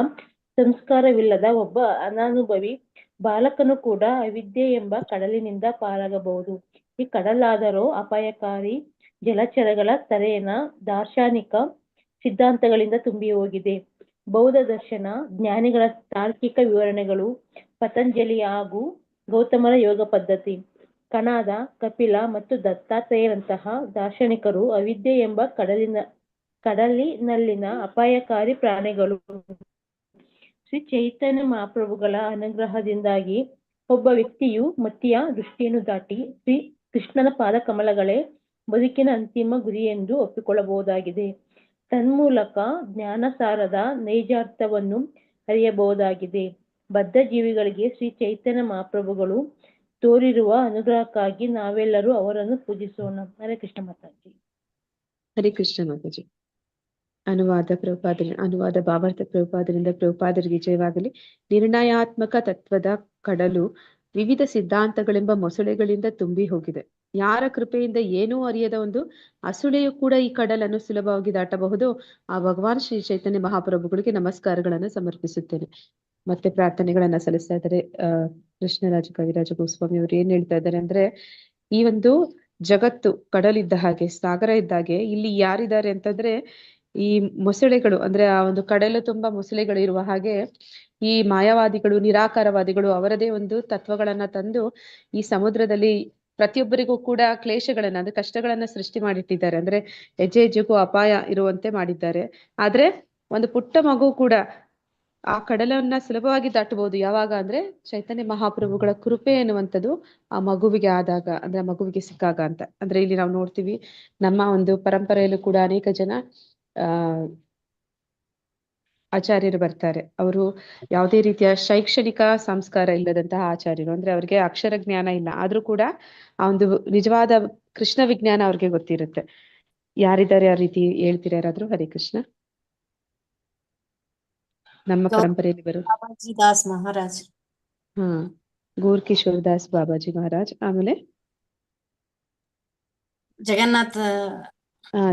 ಸಂಸ್ಕಾರವಿಲ್ಲದ ಒಬ್ಬ ಅನಾನುಭವಿ ಬಾಲಕನು ಕೂಡ ಅವಿದ್ಯೆ ಎಂಬ ಕಡಲಿನಿಂದ ಪಾರಾಗಬಹುದು. ಈ ಕಡಲಾದರೂ ಅಪಾಯಕಾರಿ ಜಲಚರಗಳ ತರೇನ ದಾರ್ಶನಿಕ ಸಿದ್ಧಾಂತಗಳಿಂದ ತುಂಬಿ ಹೋಗಿದೆ. ಬೌದ್ಧ ದರ್ಶನ, ಜ್ಞಾನಿಗಳ ತಾರ್ಕಿಕ ವಿವರಣೆಗಳು, ಪತಂಜಲಿ ಹಾಗೂ ಗೌತಮರ ಯೋಗ ಪದ್ಧತಿ, ಕಣಾದ, ಕಪಿಲ ಮತ್ತು ದತ್ತಾತ್ರೇಯರಂತಹ ದಾರ್ಶನಿಕರು ಅವಿದ್ಯೆ ಎಂಬ ಕಡಲಿನಲ್ಲಿನ ಅಪಾಯಕಾರಿ ಪ್ರಾಣಿಗಳು. ಶ್ರೀ ಚೈತನ್ಯ ಮಹಾಪ್ರಭುಗಳ ಅನುಗ್ರಹದಿಂದಾಗಿ ಒಬ್ಬ ವ್ಯಕ್ತಿಯು ಮತಿಯ ದೃಷ್ಟಿಯನ್ನು ದಾಟಿ ಶ್ರೀ ಕೃಷ್ಣನ ಪಾದ ಕಮಲಗಳೇ ಬದುಕಿನ ಅಂತಿಮ ಗುರಿಯೆಂದು ಒಪ್ಪಿಕೊಳ್ಳಬಹುದಾಗಿದೆ. ತನ್ಮೂಲಕ ಜ್ಞಾನಸಾರದ ನೈಜಾರ್ಥವನ್ನು ಅರಿಯಬಹುದಾಗಿದೆ. ಬದ್ಧ ಜೀವಿಗಳಿಗೆ ಶ್ರೀ ಚೈತನ್ಯ ಮಹಾಪ್ರಭುಗಳು ತೋರಿರುವ ಅನುಗ್ರಹಕ್ಕಾಗಿ ನಾವೆಲ್ಲರೂ ಅವರನ್ನು ಪೂಜಿಸೋಣ. ಹರೇ ಕೃಷ್ಣ ಮಾತಾಜಿ. ಹರೇ ಕೃಷ್ಣ ಮಾತಾಜಿ. ಅನುವಾದ ಭಾವಾರ್ಥ ಪ್ರಭುಪಾದರಿಂದ ಪ್ರಭುಪಾದರಿಗೆ ಜಯವಾಗಲಿ. ನಿರ್ಣಯಾತ್ಮಕ ತತ್ವದ ಕಡಲು ವಿವಿಧ ಸಿದ್ಧಾಂತಗಳೆಂಬ ಮೊಸಳೆಗಳಿಂದ ತುಂಬಿ ಹೋಗಿದೆ. ಯಾರ ಕೃಪೆಯಿಂದ ಏನೂ ಅರಿಯದ ಒಂದು ಅಸುಳೆಯು ಕೂಡ ಈ ಕಡಲನ್ನು ಸುಲಭವಾಗಿ ದಾಟಬಹುದು. ಆ ಭಗವಾನ್ ಶ್ರೀ ಚೈತನ್ಯ ಮಹಾಪ್ರಭುಗಳಿಗೆ ನಮಸ್ಕಾರಗಳನ್ನು ಸಮರ್ಪಿಸುತ್ತೇನೆ. ಮತ್ತೆ ಪ್ರಾರ್ಥನೆಗಳನ್ನ ಸಲ್ಲಿಸ್ತಾ ಇದ್ದಾರೆ. ಕೃಷ್ಣರಾಜ ಕವಿರಾಜ ಗೋಸ್ವಾಮಿ ಅವರು ಏನ್ ಹೇಳ್ತಾ ಇದ್ದಾರೆ ಅಂದ್ರೆ, ಈ ಒಂದು ಜಗತ್ತು ಕಡಲಿದ್ದ ಹಾಗೆ, ಸಾಗರ ಇದ್ದಾಗೆ ಇಲ್ಲಿ ಯಾರಿದ್ದಾರೆ ಅಂತಂದ್ರೆ ಈ ಮೊಸಳೆಗಳು, ಅಂದ್ರೆ ಆ ಒಂದು ಕಡಲು ತುಂಬಾ ಮೊಸಳೆಗಳು ಇರುವ ಹಾಗೆ ಈ ಮಾಯಾವಾದಿಗಳು, ನಿರಾಕಾರವಾದಿಗಳು ಅವರದೇ ಒಂದು ತತ್ವಗಳನ್ನ ತಂದು ಈ ಸಮುದ್ರದಲ್ಲಿ ಪ್ರತಿಯೊಬ್ಬರಿಗೂ ಕೂಡ ಕ್ಲೇಶಗಳನ್ನ, ಅಂದ್ರೆ ಕಷ್ಟಗಳನ್ನ ಸೃಷ್ಟಿ ಮಾಡಿಟ್ಟಿದ್ದಾರೆ. ಅಂದ್ರೆ ಹೆಜ್ಜೆ ಹೆಜ್ಜೆಗೂ ಅಪಾಯ ಇರುವಂತೆ ಮಾಡಿದ್ದಾರೆ. ಆದ್ರೆ ಒಂದು ಪುಟ್ಟ ಮಗು ಕೂಡ ಆ ಕಡಲನ್ನ ಸುಲಭವಾಗಿ ದಾಟಬಹುದು. ಯಾವಾಗ ಅಂದ್ರೆ ಚೈತನ್ಯ ಮಹಾಪ್ರಭುಗಳ ಕೃಪೆ ಎನ್ನುವಂಥದ್ದು ಆ ಮಗುವಿಗೆ ಆದಾಗ, ಅಂದ್ರೆ ಆ ಮಗುವಿಗೆ ಸಿಕ್ಕಾಗ ಅಂತ. ಅಂದ್ರೆ ಇಲ್ಲಿ ನಾವು ನೋಡ್ತೀವಿ, ನಮ್ಮ ಒಂದು ಪರಂಪರೆಯಲ್ಲೂ ಕೂಡ ಅನೇಕ ಜನ ಆಚಾರ್ಯರು ಬರ್ತಾರೆ. ಅವರು ಯಾವುದೇ ರೀತಿಯ ಶೈಕ್ಷಣಿಕ ಸಂಸ್ಕಾರ ಇಲ್ಲದಂತಹ ಆಚಾರ್ಯರು. ಅಂದ್ರೆ ಅವ್ರಿಗೆ ಅಕ್ಷರ ಜ್ಞಾನ ಇಲ್ಲ, ಆದ್ರೂ ಕೂಡ ಆ ಒಂದು ನಿಜವಾದ ಕೃಷ್ಣ ವಿಜ್ಞಾನ ಅವ್ರಿಗೆ ಗೊತ್ತಿರುತ್ತೆ. ಯಾರಿದ್ದಾರೆ ಆ ರೀತಿ ಹೇಳ್ತೀರಾ ಯಾರಾದ್ರೂ? ಹರೇ ಕೃಷ್ಣ. ನಮ್ಮ ಪರಂಪರೆಯಲ್ಲಿ ಬರು ದಾಸ್ ಮಹಾರಾಜ್. ಹಾ, ಗೌರ್ ಕಿಶೋರ್ ದಾಸ್ ಬಾಬಾಜಿ ಮಹಾರಾಜ್. ಆಮೇಲೆ ಜಗನ್ನಾಥ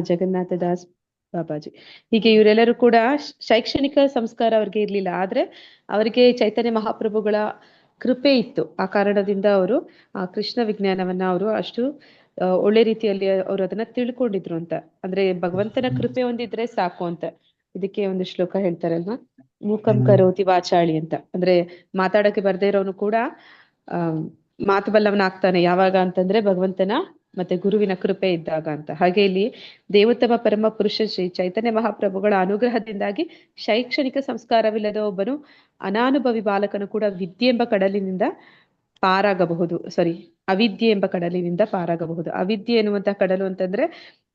ಜಗನ್ನಾಥ ದಾಸ್ ಬಾಬಾಜಿ. ಹೀಗೆ ಇವರೆಲ್ಲರೂ ಕೂಡ ಶೈಕ್ಷಣಿಕ ಸಂಸ್ಕಾರ ಅವ್ರಿಗೆ ಇರ್ಲಿಲ್ಲ, ಆದ್ರೆ ಅವರಿಗೆ ಚೈತನ್ಯ ಮಹಾಪ್ರಭುಗಳ ಕೃಪೆ ಇತ್ತು. ಆ ಕಾರಣದಿಂದ ಅವರು ಆ ಕೃಷ್ಣ ವಿಜ್ಞಾನವನ್ನ ಅವರು ಅಷ್ಟು ಒಳ್ಳೆ ರೀತಿಯಲ್ಲಿ ಅವರು ಅದನ್ನ ತಿಳ್ಕೊಂಡಿದ್ರು ಅಂತ. ಅಂದ್ರೆ ಭಗವಂತನ ಕೃಪೆ ಒಂದಿದ್ರೆ ಸಾಕು ಅಂತ. ಇದಕ್ಕೆ ಒಂದು ಶ್ಲೋಕ ಹೇಳ್ತಾರಲ್ವಾ, ಮೂಕಂ ಕರೋತಿ ವಾಚಾಳಿ ಅಂತ. ಅಂದ್ರೆ ಮಾತಾಡಕ್ಕೆ ಬರ್ದೇ ಇರೋನು ಕೂಡ ಮಾತು ಬಲ್ಲವನಾಗ್ತಾನೆ ಯಾವಾಗ ಅಂತಂದ್ರೆ ಭಗವಂತನ ಮತ್ತೆ ಗುರುವಿನ ಕೃಪೆ ಇದ್ದಾಗ ಅಂತ. ಹಾಗೆ ಇಲ್ಲಿ ದೇವೋತ್ತಮ ಪರಮ ಪುರುಷ ಶ್ರೀ ಚೈತನ್ಯ ಮಹಾಪ್ರಭುಗಳ ಅನುಗ್ರಹದಿಂದಾಗಿ ಶೈಕ್ಷಣಿಕ ಸಂಸ್ಕಾರವಿಲ್ಲದ ಒಬ್ಬನು ಅನಾನುಭವಿ ಬಾಲಕನು ಕೂಡ ವಿದ್ಯೆ ಎಂಬ ಕಡಲಿನಿಂದ ಪಾರಾಗಬಹುದು. ಅವಿದ್ಯೆ ಎಂಬ ಕಡಲಿನಿಂದ ಪಾರಾಗಬಹುದು. ಅವಿದ್ಯೆ ಎನ್ನುವಂತಹ ಕಡಲು ಅಂತಂದ್ರೆ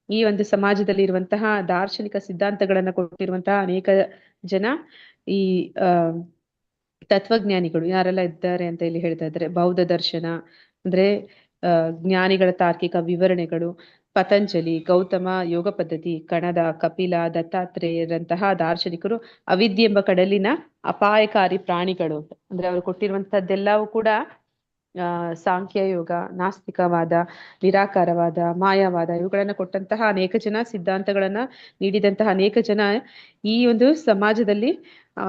ಈ ಒಂದು ಸಮಾಜದಲ್ಲಿ ಇರುವಂತಹ ದಾರ್ಶನಿಕ ಸಿದ್ಧಾಂತಗಳನ್ನ ಕೊಟ್ಟಿರುವಂತಹ ಅನೇಕ ಜನ ಈ ತತ್ವಜ್ಞಾನಿಗಳು ಯಾರೆಲ್ಲ ಇದ್ದಾರೆ ಅಂತ ಇಲ್ಲಿ ಹೇಳ್ತಾ ಇದ್ದಾರೆ. ಬೌದ್ಧ ದರ್ಶನ ಅಂದ್ರೆ ಜ್ಞಾನಿಗಳ ತಾರ್ಕಿಕ ವಿವರಣೆಗಳು, ಪತಂಜಲಿ, ಗೌತಮ ಯೋಗ ಪದ್ಧತಿ, ಕಣದ, ಕಪಿಲ, ದತ್ತಾತ್ರೇಯರಂತಹ ದಾರ್ಶನಿಕರು ಅವಿದ್ಯೆ ಎಂಬ ಕಡಲಿನ ಅಪಾಯಕಾರಿ ಪ್ರಾಣಿಗಳು ಅಂತ. ಅಂದ್ರೆ ಅವರು ಕೊಟ್ಟಿರುವಂತದ್ದೆಲ್ಲವೂ ಕೂಡ ಸಾಂಖ್ಯ ಯೋಗ, ನಾಸ್ತಿಕವಾದ, ನಿರಾಕಾರವಾದ, ಮಾಯಾವಾದ ಇವುಗಳನ್ನ ಕೊಟ್ಟಂತಹ ಅನೇಕ ಜನ, ಸಿದ್ಧಾಂತಗಳನ್ನ ನೀಡಿದಂತಹ ಅನೇಕ ಜನ ಈ ಒಂದು ಸಮಾಜದಲ್ಲಿ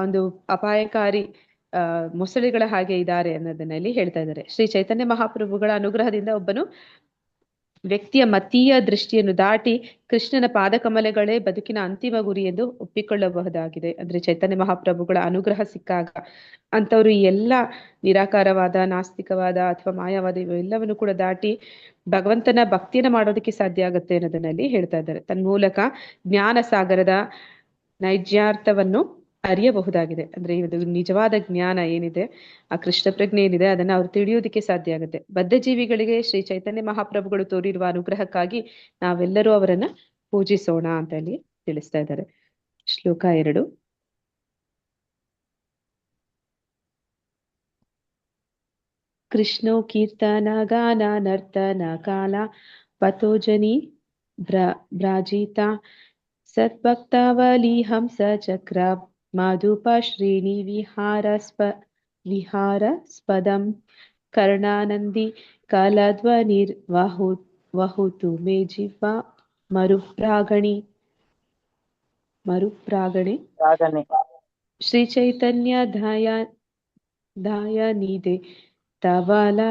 ಒಂದು ಅಪಾಯಕಾರಿ ಮೊಸಳೆಗಳ ಹಾಗೆ ಇದ್ದಾರೆ ಅನ್ನೋದನ್ನ ಇಲ್ಲಿ ಹೇಳ್ತಾ ಇದ್ದಾರೆ. ಶ್ರೀ ಚೈತನ್ಯ ಮಹಾಪ್ರಭುಗಳ ಅನುಗ್ರಹದಿಂದ ಒಬ್ಬನು ವ್ಯಕ್ತಿಯ ಮತೀಯ ದೃಷ್ಟಿಯನ್ನು ದಾಟಿ ಕೃಷ್ಣನ ಪಾದಕಮಲಗಳೇ ಬದುಕಿನ ಅಂತಿಮ ಗುರಿ ಎಂದು ಒಪ್ಪಿಕೊಳ್ಳಬಹುದಾಗಿದೆ. ಅಂದ್ರೆ ಚೈತನ್ಯ ಮಹಾಪ್ರಭುಗಳ ಅನುಗ್ರಹ ಸಿಕ್ಕಾಗ ಅಂತವ್ರು ಈ ಎಲ್ಲ ನಿರಾಕಾರವಾದ, ನಾಸ್ತಿಕವಾದ ಅಥವಾ ಮಾಯವಾದ ಇವೆಲ್ಲವನ್ನು ಕೂಡ ದಾಟಿ ಭಗವಂತನ ಭಕ್ತಿಯನ್ನ ಮಾಡೋದಕ್ಕೆ ಸಾಧ್ಯ ಆಗುತ್ತೆ ಅನ್ನೋದನ್ನಲ್ಲಿ ಹೇಳ್ತಾ ಇದ್ದಾರೆ. ತನ್ಮೂಲಕ ಜ್ಞಾನ ಸಾಗರದ ನೈಜಾರ್ಥವನ್ನು ಅರಿಯಬಹುದಾಗಿದೆ. ಅಂದ್ರೆ ಇದು ನಿಜವಾದ ಜ್ಞಾನ ಏನಿದೆ, ಆ ಕೃಷ್ಣ ಪ್ರಜ್ಞೆ ಏನಿದೆ, ಅದನ್ನ ಅವ್ರು ತಿಳಿಯೋದಕ್ಕೆ ಸಾಧ್ಯ ಆಗುತ್ತೆ. ಬದ್ಧ ಜೀವಿಗಳಿಗೆ ಶ್ರೀ ಚೈತನ್ಯ ಮಹಾಪ್ರಭುಗಳು ತೋರಿರುವ ಅನುಗ್ರಹಕ್ಕಾಗಿ ನಾವೆಲ್ಲರೂ ಅವರನ್ನ ಪೂಜಿಸೋಣ ಅಂತ ಹೇಳಿ ತಿಳಿಸ್ತಾ ಇದ್ದಾರೆ. ಶ್ಲೋಕ 2. ಕೃಷ್ಣೋ ಕೀರ್ತನ ಗಾನ ನರ್ತನ ಕಾಲ ಪತೋಜನಿ ಭ್ರಾಜಿತ ಸದ್ಭಕ್ತಾವಲಿ ಹಂಸ ಚಕ್ರ ಮಾಧುಪ ಶ್ರೇಣಿ ವಿಹಾರಸ್ಪದಂ ಕರ್ಣಾನಂದಿ ಕಾಲಧ್ವನಿರ್ ವಹುತು ಮೇ ಜಿಹ್ವ ಮರುಪ್ರಾಗಣೆ ಶ್ರೀ ಚೈತನ್ಯ ಧಾಯನಿದೆ ತವಲ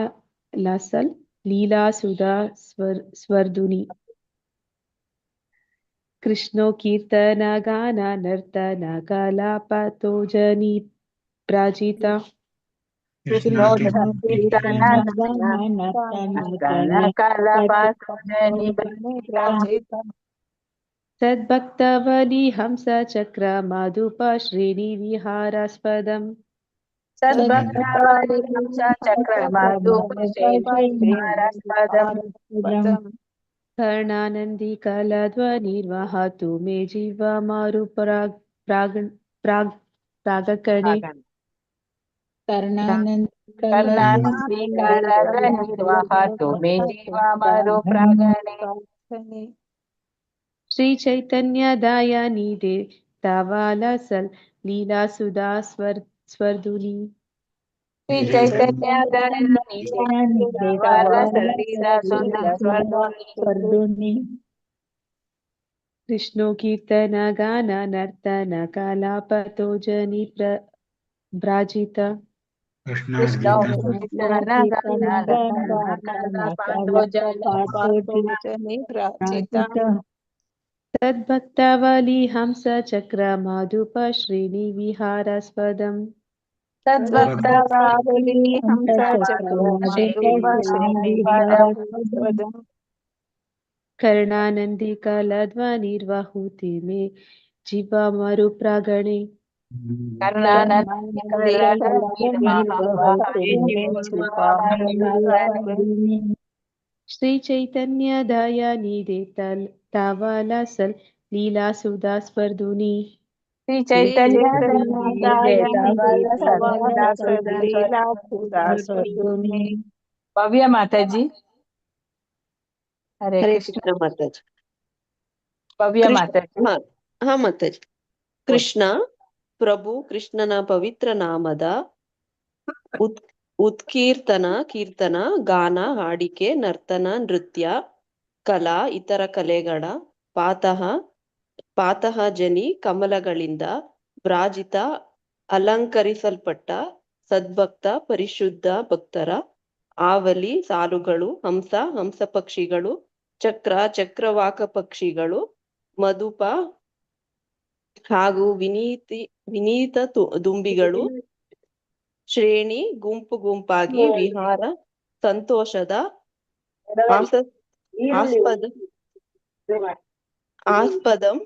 ಲಸಲ್ ಲೀಲಾ ಸುಧಾ ಸ್ವರ್ಧುನಿ. ಕೃಷ್ಣೋ ಕೀರ್ತನ ಗಾನ ನರ್ತನ ಕಲಾಪತೋಜನಿ ಪ್ರಾಜಿತ ಸದ್ಭಕ್ತವಲಿ ಹಂಸ ಚಕ್ರ ಮಾಧುಪ ಶ್ರೇಣಿ ವಿಹಾರಾಸ್ಪದಂ ಕರ್ಣಾನಂದಿ ಕಲಧ್ವನಿರ್ವಹತು ಮೇ ಜೀವ ಮಾರು ಪ್ರಾಗಕಣೆ ಶ್ರೀ ಚೈತನ್ಯ ದಾಯನಿದೆ ತವಾಲ ಸಲ್ ಲೀಲಾ ಸುಧಾ ಸ್ವರ್ಧುನಿ. ಶ್ರೀ ಚೈತನ್ಯ ಕೃಷ್ಣೋ ಕೀರ್ತನ ಗಾನ ನರ್ತನ ಕಲಾಪತೋಜನಿ ಭ್ರಾಜಿತ ಸದ್ಭಕ್ತಾವಲಿ ಹಂಸ ಚಕ್ರ ಮಾಧುಪ ಶ್ರೇಣಿ ವಿಹಾರಾಸ್ಪದಂ ಕರ್ಣಾನಂದಿ ಕಲಧ್ವನಿರ್ವಹುತಿ ಮೇ ಜೀವ ಮರುಪ್ರಾಗಣೆ ಶ್ರೀ ಚೈತನ್ಯ ದಾಯನಿದೆ ತವಲ ಸಲ್ ಲೀಲಾ ಸುಧಾ ಸ್ವರ್ಧುನಿ. ಶ್ರೀ ಚೈತನ್ಯ ಭವ್ಯ ಮಾತಾಜಿ. ಹರೇ ಕೃಷ್ಣ ಮಾತಾಜಿ. ಭವ್ಯ ಮಾತಾಜಿ. ಹಾ ಮಾತಾಜಿ. ಕೃಷ್ಣ ಪ್ರಭು ಕೃಷ್ಣನ ಪವಿತ್ರ ನಾಮದ ಉತ್ಕೀರ್ತನ, ಕೀರ್ತನ, ಗಾನ, ಹಾಡಿಕೆ, ನರ್ತನ, ನೃತ್ಯ, ಕಲಾ, ಇತರ ಕಲೆಗಳ ಪಾತಃಜನಿ ಕಮಲಗಳಿಂದ ಭ್ರಾಜಿತ ಅಲಂಕರಿಸಲ್ಪಟ್ಟ ಸದ್ಭಕ್ತ ಪರಿಶುದ್ಧ ಭಕ್ತರ ಆವಲಿ ಸಾಲುಗಳು, ಹಂಸ ಪಕ್ಷಿಗಳು, ಚಕ್ರವಾಕ ಪಕ್ಷಿಗಳು, ಮಧುಪ ಹಾಗೂ ವಿನೀತ ದುಂಬಿಗಳು ಶ್ರೇಣಿ ಗುಂಪಾಗಿ ವಿಹಾರ ಸಂತೋಷದ ಆಸ್ಪದಂ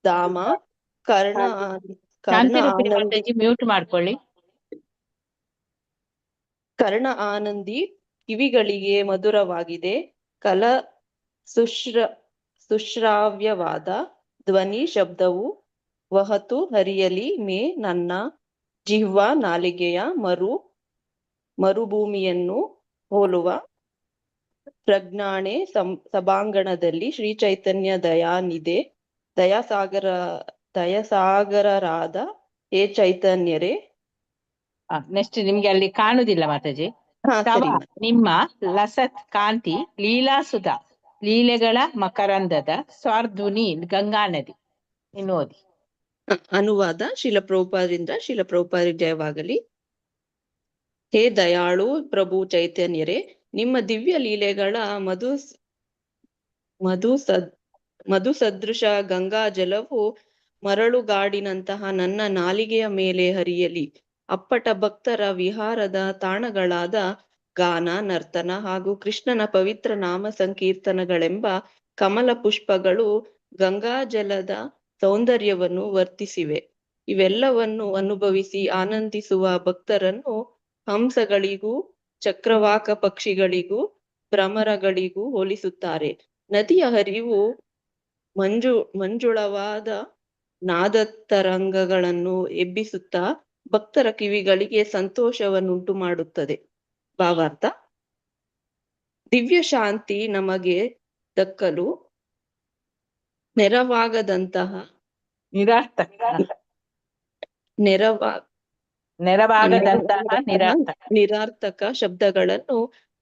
ಧಾಮ ಕರ್ಣ ಶಾಂತಿರೂಪಿಣಿ ಆನಂದಿ ಮಾತಾಜಿ ಮ್ಯೂಟ್ ಮಾಡ್ಕೊಳ್ಳಿ. ಕರ್ಣ ಆನಂದಿ ಕಿವಿಗಳಿಗೆ ಮಧುರವಾಗಿದೆ. ಸುಶ್ರಾವ್ಯವಾದ ಧ್ವನಿ ಶಬ್ದವು ವಹತು ಹರಿಯಲಿ ಮೇ ನನ್ನ ಜಿಹ್ವ ನಾಲಿಗೆಯ ಮರುಭೂಮಿಯನ್ನು ಹೋಲುವ ಪ್ರಜ್ಞಾಣೆ ಸಭಾಂಗಣದಲ್ಲಿ ಶ್ರೀ ಚೈತನ್ಯ ದಯಾನಿದೆ ದಯಸಾಗರರಾದ ಹೇ ಚೈತನ್ಯರೇ. ನೆಕ್ಸ್ಟ್ ನಿಮ್ಗೆ ಅಲ್ಲಿ ಕಾಣುದಿಲ್ಲ ಮಾತಾಜಿ. ತವ ನಿಮ್ಮ ಲಸತ್ ಕಾಂತಿ ಲೀಲಾಸುಧ ಲೀಲೆಗಳ ಮಕರಂದದ ಸ್ವಾರ್ಧ್ವನಿ ಗಂಗಾ ನದಿ. ಇನ್ನು ಓದಿ. ಅನುವಾದ ಶಿಲಪ್ರಭುಪಾದರಿಂದ ಜಯವಾಗಲಿ. ಹೇ ದಯಾಳು ಪ್ರಭು ಚೈತನ್ಯರೇ, ನಿಮ್ಮ ದಿವ್ಯ ಲೀಲೆಗಳ ಮಧುಸದೃಶ ಗಂಗಾ ಜಲವು ಮರಳುಗಾಡಿನಂತಹ ನನ್ನ ನಾಲಿಗೆಯ ಮೇಲೆ ಹರಿಯಲಿ. ಅಪ್ಪಟ ಭಕ್ತರ ವಿಹಾರದ ತಾಣಗಳಾದ ಗಾನ, ನರ್ತನ ಹಾಗೂ ಕೃಷ್ಣನ ಪವಿತ್ರ ನಾಮ ಸಂಕೀರ್ತನಗಳೆಂಬ ಕಮಲ ಪುಷ್ಪಗಳು ಗಂಗಾಜಲದ ಸೌಂದರ್ಯವನ್ನು ವರ್ತಿಸಿವೆ. ಇವೆಲ್ಲವನ್ನು ಅನುಭವಿಸಿ ಆನಂದಿಸುವ ಭಕ್ತರನ್ನು ಹಂಸಗಳಿಗೂ ಚಕ್ರವಾಕ ಪಕ್ಷಿಗಳಿಗೂ ಭ್ರಮರಗಳಿಗೂ ಹೋಲಿಸುತ್ತಾರೆ. ನದಿಯ ಹರಿವು ಮಂಜುಳವಾದ ನಾದತರಂಗಗಳನ್ನು ಎಬ್ಬಿಸುತ್ತಾ ಭಕ್ತರ ಕಿವಿಗಳಿಗೆ ಸಂತೋಷವನ್ನುಂಟು ಮಾಡುತ್ತದೆ. ಭಾವಾರ್ಥ: ದಿವ್ಯ ಶಾಂತಿ ನಮಗೆ ದಕ್ಕಲು ನೆರವಾಗದಂತಹ ನಿರಾರ್ಥಕ ಶಬ್ದಗಳನ್ನು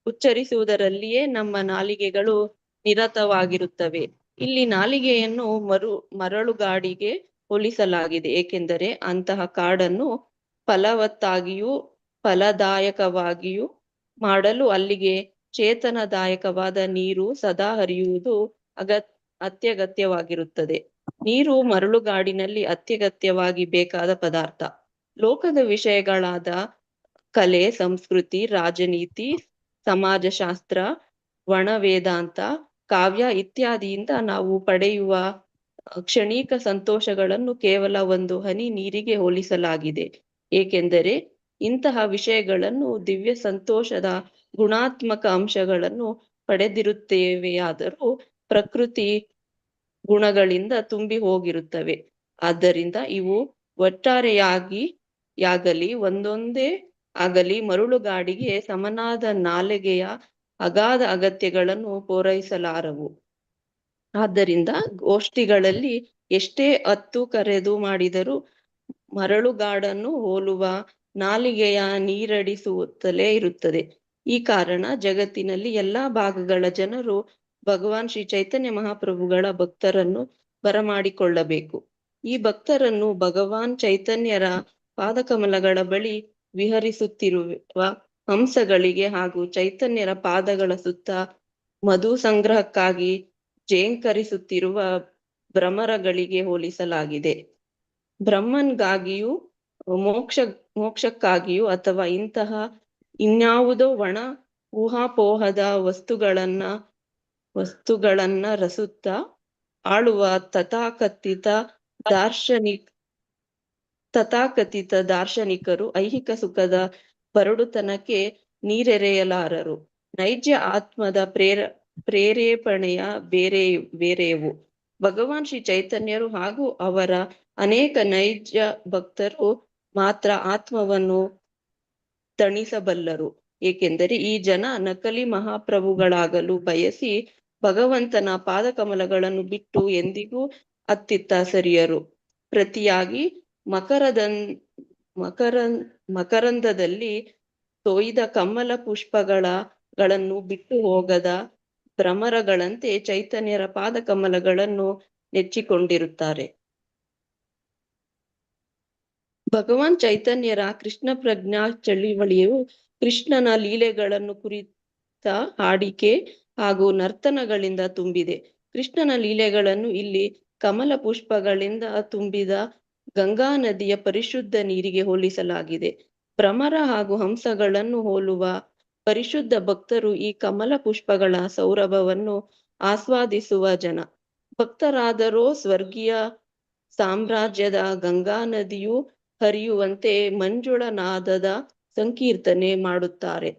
ಉಚ್ಚರಿಸುವುದರಲ್ಲಿಯೇ ನಮ್ಮ ನಾಲಿಗೆಗಳು ನಿರತವಾಗಿರುತ್ತವೆ. ಇಲ್ಲಿ ನಾಲಿಗೆಯನ್ನು ಮರಳುಗಾಡಿಗೆ ಹೋಲಿಸಲಾಗಿದೆ, ಏಕೆಂದರೆ ಅಂತಹ ಕಾಡನ್ನು ಫಲವತ್ತಾಗಿಯೂ ಫಲದಾಯಕವಾಗಿಯೂ ಮಾಡಲು ಅಲ್ಲಿಗೆ ಚೇತನದಾಯಕವಾದ ನೀರು ಸದಾ ಹರಿಯುವುದು ಅತ್ಯಗತ್ಯವಾಗಿರುತ್ತದೆ. ನೀರು ಮರಳುಗಾಡಿನಲ್ಲಿ ಅತ್ಯಗತ್ಯವಾಗಿ ಬೇಕಾದ ಪದಾರ್ಥ. ಲೋಕದ ವಿಷಯಗಳಾದ ಕಲೆ, ಸಂಸ್ಕೃತಿ, ರಾಜನೀತಿ, ಸಮಾಜಶಾಸ್ತ್ರ, ವಣವೇದಾಂತ, ಕಾವ್ಯ ಇತ್ಯಾದಿಯಿಂದ ನಾವು ಪಡೆಯುವ ಕ್ಷಣಿಕ ಸಂತೋಷಗಳನ್ನು ಕೇವಲ ಒಂದು ಹನಿ ನೀರಿಗೆ ಹೋಲಿಸಲಾಗಿದೆ, ಏಕೆಂದರೆ ಇಂತಹ ವಿಷಯಗಳನ್ನು ದಿವ್ಯ ಸಂತೋಷದ ಗುಣಾತ್ಮಕ ಅಂಶಗಳನ್ನು ಪಡೆದಿರುತ್ತೇವೆಯಾದರೂ ಪ್ರಕೃತಿ ಗುಣಗಳಿಂದ ತುಂಬಿ ಹೋಗಿರುತ್ತವೆ. ಆದ್ದರಿಂದ ಇವು ಒಟ್ಟಾರೆಯಾಗಲಿ ಒಂದೊಂದೇ ಆಗಲಿ ಮರಳುಗಾಡಿಗೆ ಸಮನಾದ ನಾಲಿಗೆಯ ಅಗಾಧ ಅಗತ್ಯಗಳನ್ನು ಪೂರೈಸಲಾರವು. ಆದ್ದರಿಂದ ಗೋಷ್ಠಿಗಳಲ್ಲಿ ಎಷ್ಟೇ ಅತ್ತು ಕರೆದು ಮಾಡಿದರೂ ಮರಳುಗಾಡನ್ನು ಹೋಲುವ ನಾಲಿಗೆಯ ನೀರಡಿಸುತ್ತಲೇ ಇರುತ್ತದೆ. ಈ ಕಾರಣ ಜಗತ್ತಿನಲ್ಲಿ ಎಲ್ಲಾ ಭಾಗಗಳ ಜನರು ಭಗವಾನ್ ಶ್ರೀ ಚೈತನ್ಯ ಮಹಾಪ್ರಭುಗಳ ಭಕ್ತರನ್ನು ಬರಮಾಡಿಕೊಳ್ಳಬೇಕು. ಈ ಭಕ್ತರನ್ನು ಭಗವಾನ್ ಚೈತನ್ಯರ ಪಾದಕಮಲಗಳ ಬಳಿ ವಿಹರಿಸುತ್ತಿರುವ ಹಂಸಗಳಿಗೆ ಹಾಗೂ ಚೈತನ್ಯರ ಪಾದಗಳ ಸುತ್ತ ಮಧು ಸಂಗ್ರಹಕ್ಕಾಗಿ ಜೇಂಕರಿಸುತ್ತಿರುವ ಭ್ರಮರಗಳಿಗೆ ಹೋಲಿಸಲಾಗಿದೆ. ಬ್ರಹ್ಮನ್ಗಾಗಿಯೂ ಮೋಕ್ಷಕ್ಕಾಗಿಯೂ ಅಥವಾ ಇಂತಹ ಇನ್ಯಾವುದೋ ಒಣ ಊಹಾಪೋಹದ ವಸ್ತುಗಳನ್ನ ರಸುತ್ತಾ ಆಳುವ ತಥಾಕಥಿತ ದಾರ್ಶನಿಕರು ಐಹಿಕ ಸುಖದ ಬರಡುತನಕ್ಕೆ ನೀರೆರೆಯಲಾರರು. ನೈಜ ಆತ್ಮದ ಪ್ರೇರೇಪಣೆಯ ಬೇರೆಯವು. ಭಗವಾನ್ ಶ್ರೀ ಚೈತನ್ಯರು ಹಾಗೂ ಅವರ ಅನೇಕ ನೈಜ ಭಕ್ತರು ಮಾತ್ರ ಆತ್ಮವನ್ನು ತಣಿಸಬಲ್ಲರು, ಏಕೆಂದರೆ ಈ ಜನ ನಕಲಿ ಮಹಾಪ್ರಭುಗಳಾಗಲು ಬಯಸಿ ಭಗವಂತನ ಪಾದಕಮಲಗಳನ್ನು ಬಿಟ್ಟು ಎಂದಿಗೂ ಅತ್ತಿತ್ತ ಸರಿಯರು. ಪ್ರತಿಯಾಗಿ ಮಕರಂದದಲ್ಲಿ ತೊಯ್ದ ಕಮಲ ಗಳನ್ನು ಬಿಟ್ಟು ಹೋಗದ ಭ್ರಮರಗಳಂತೆ ಚೈತನ್ಯರ ಪಾದ ಕಮಲಗಳನ್ನು ನೆಚ್ಚಿಕೊಂಡಿರುತ್ತಾರೆ. ಭಗವಾನ್ ಚೈತನ್ಯರ ಕೃಷ್ಣ ಪ್ರಜ್ಞಾ ಚಳುವಳಿಯು ಕೃಷ್ಣನ ಲೀಲೆಗಳನ್ನು ಕುರಿತ ಹಾಡಿಕೆ ಹಾಗೂ ನರ್ತನಗಳಿಂದ ತುಂಬಿದೆ. ಕೃಷ್ಣನ ಲೀಲೆಗಳನ್ನು ಇಲ್ಲಿ ಕಮಲ ಪುಷ್ಪಗಳಿಂದ ತುಂಬಿದ ಗಂಗಾ ನದಿಯ ಪರಿಶುದ್ಧ ನೀರಿಗೆ ಹೋಲಿಸಲಾಗಿದೆ. ಭ್ರಮರ ಹಾಗೂ ಹಂಸಗಳನ್ನು ಹೋಲುವ ಪರಿಶುದ್ಧ ಭಕ್ತರು ಈ ಕಮಲ ಪುಷ್ಪಗಳ ಸೌರಭವನ್ನು ಆಸ್ವಾದಿಸುವ ಜನ. ಭಕ್ತರಾದರೋ ಸ್ವರ್ಗೀಯ ಸಾಮ್ರಾಜ್ಯದ ಗಂಗಾ ನದಿಯು ಹರಿಯುವಂತೆ ಮಂಜುಳ ನಾದದ ಸಂಕೀರ್ತನೆ ಮಾಡುತ್ತಾರೆ.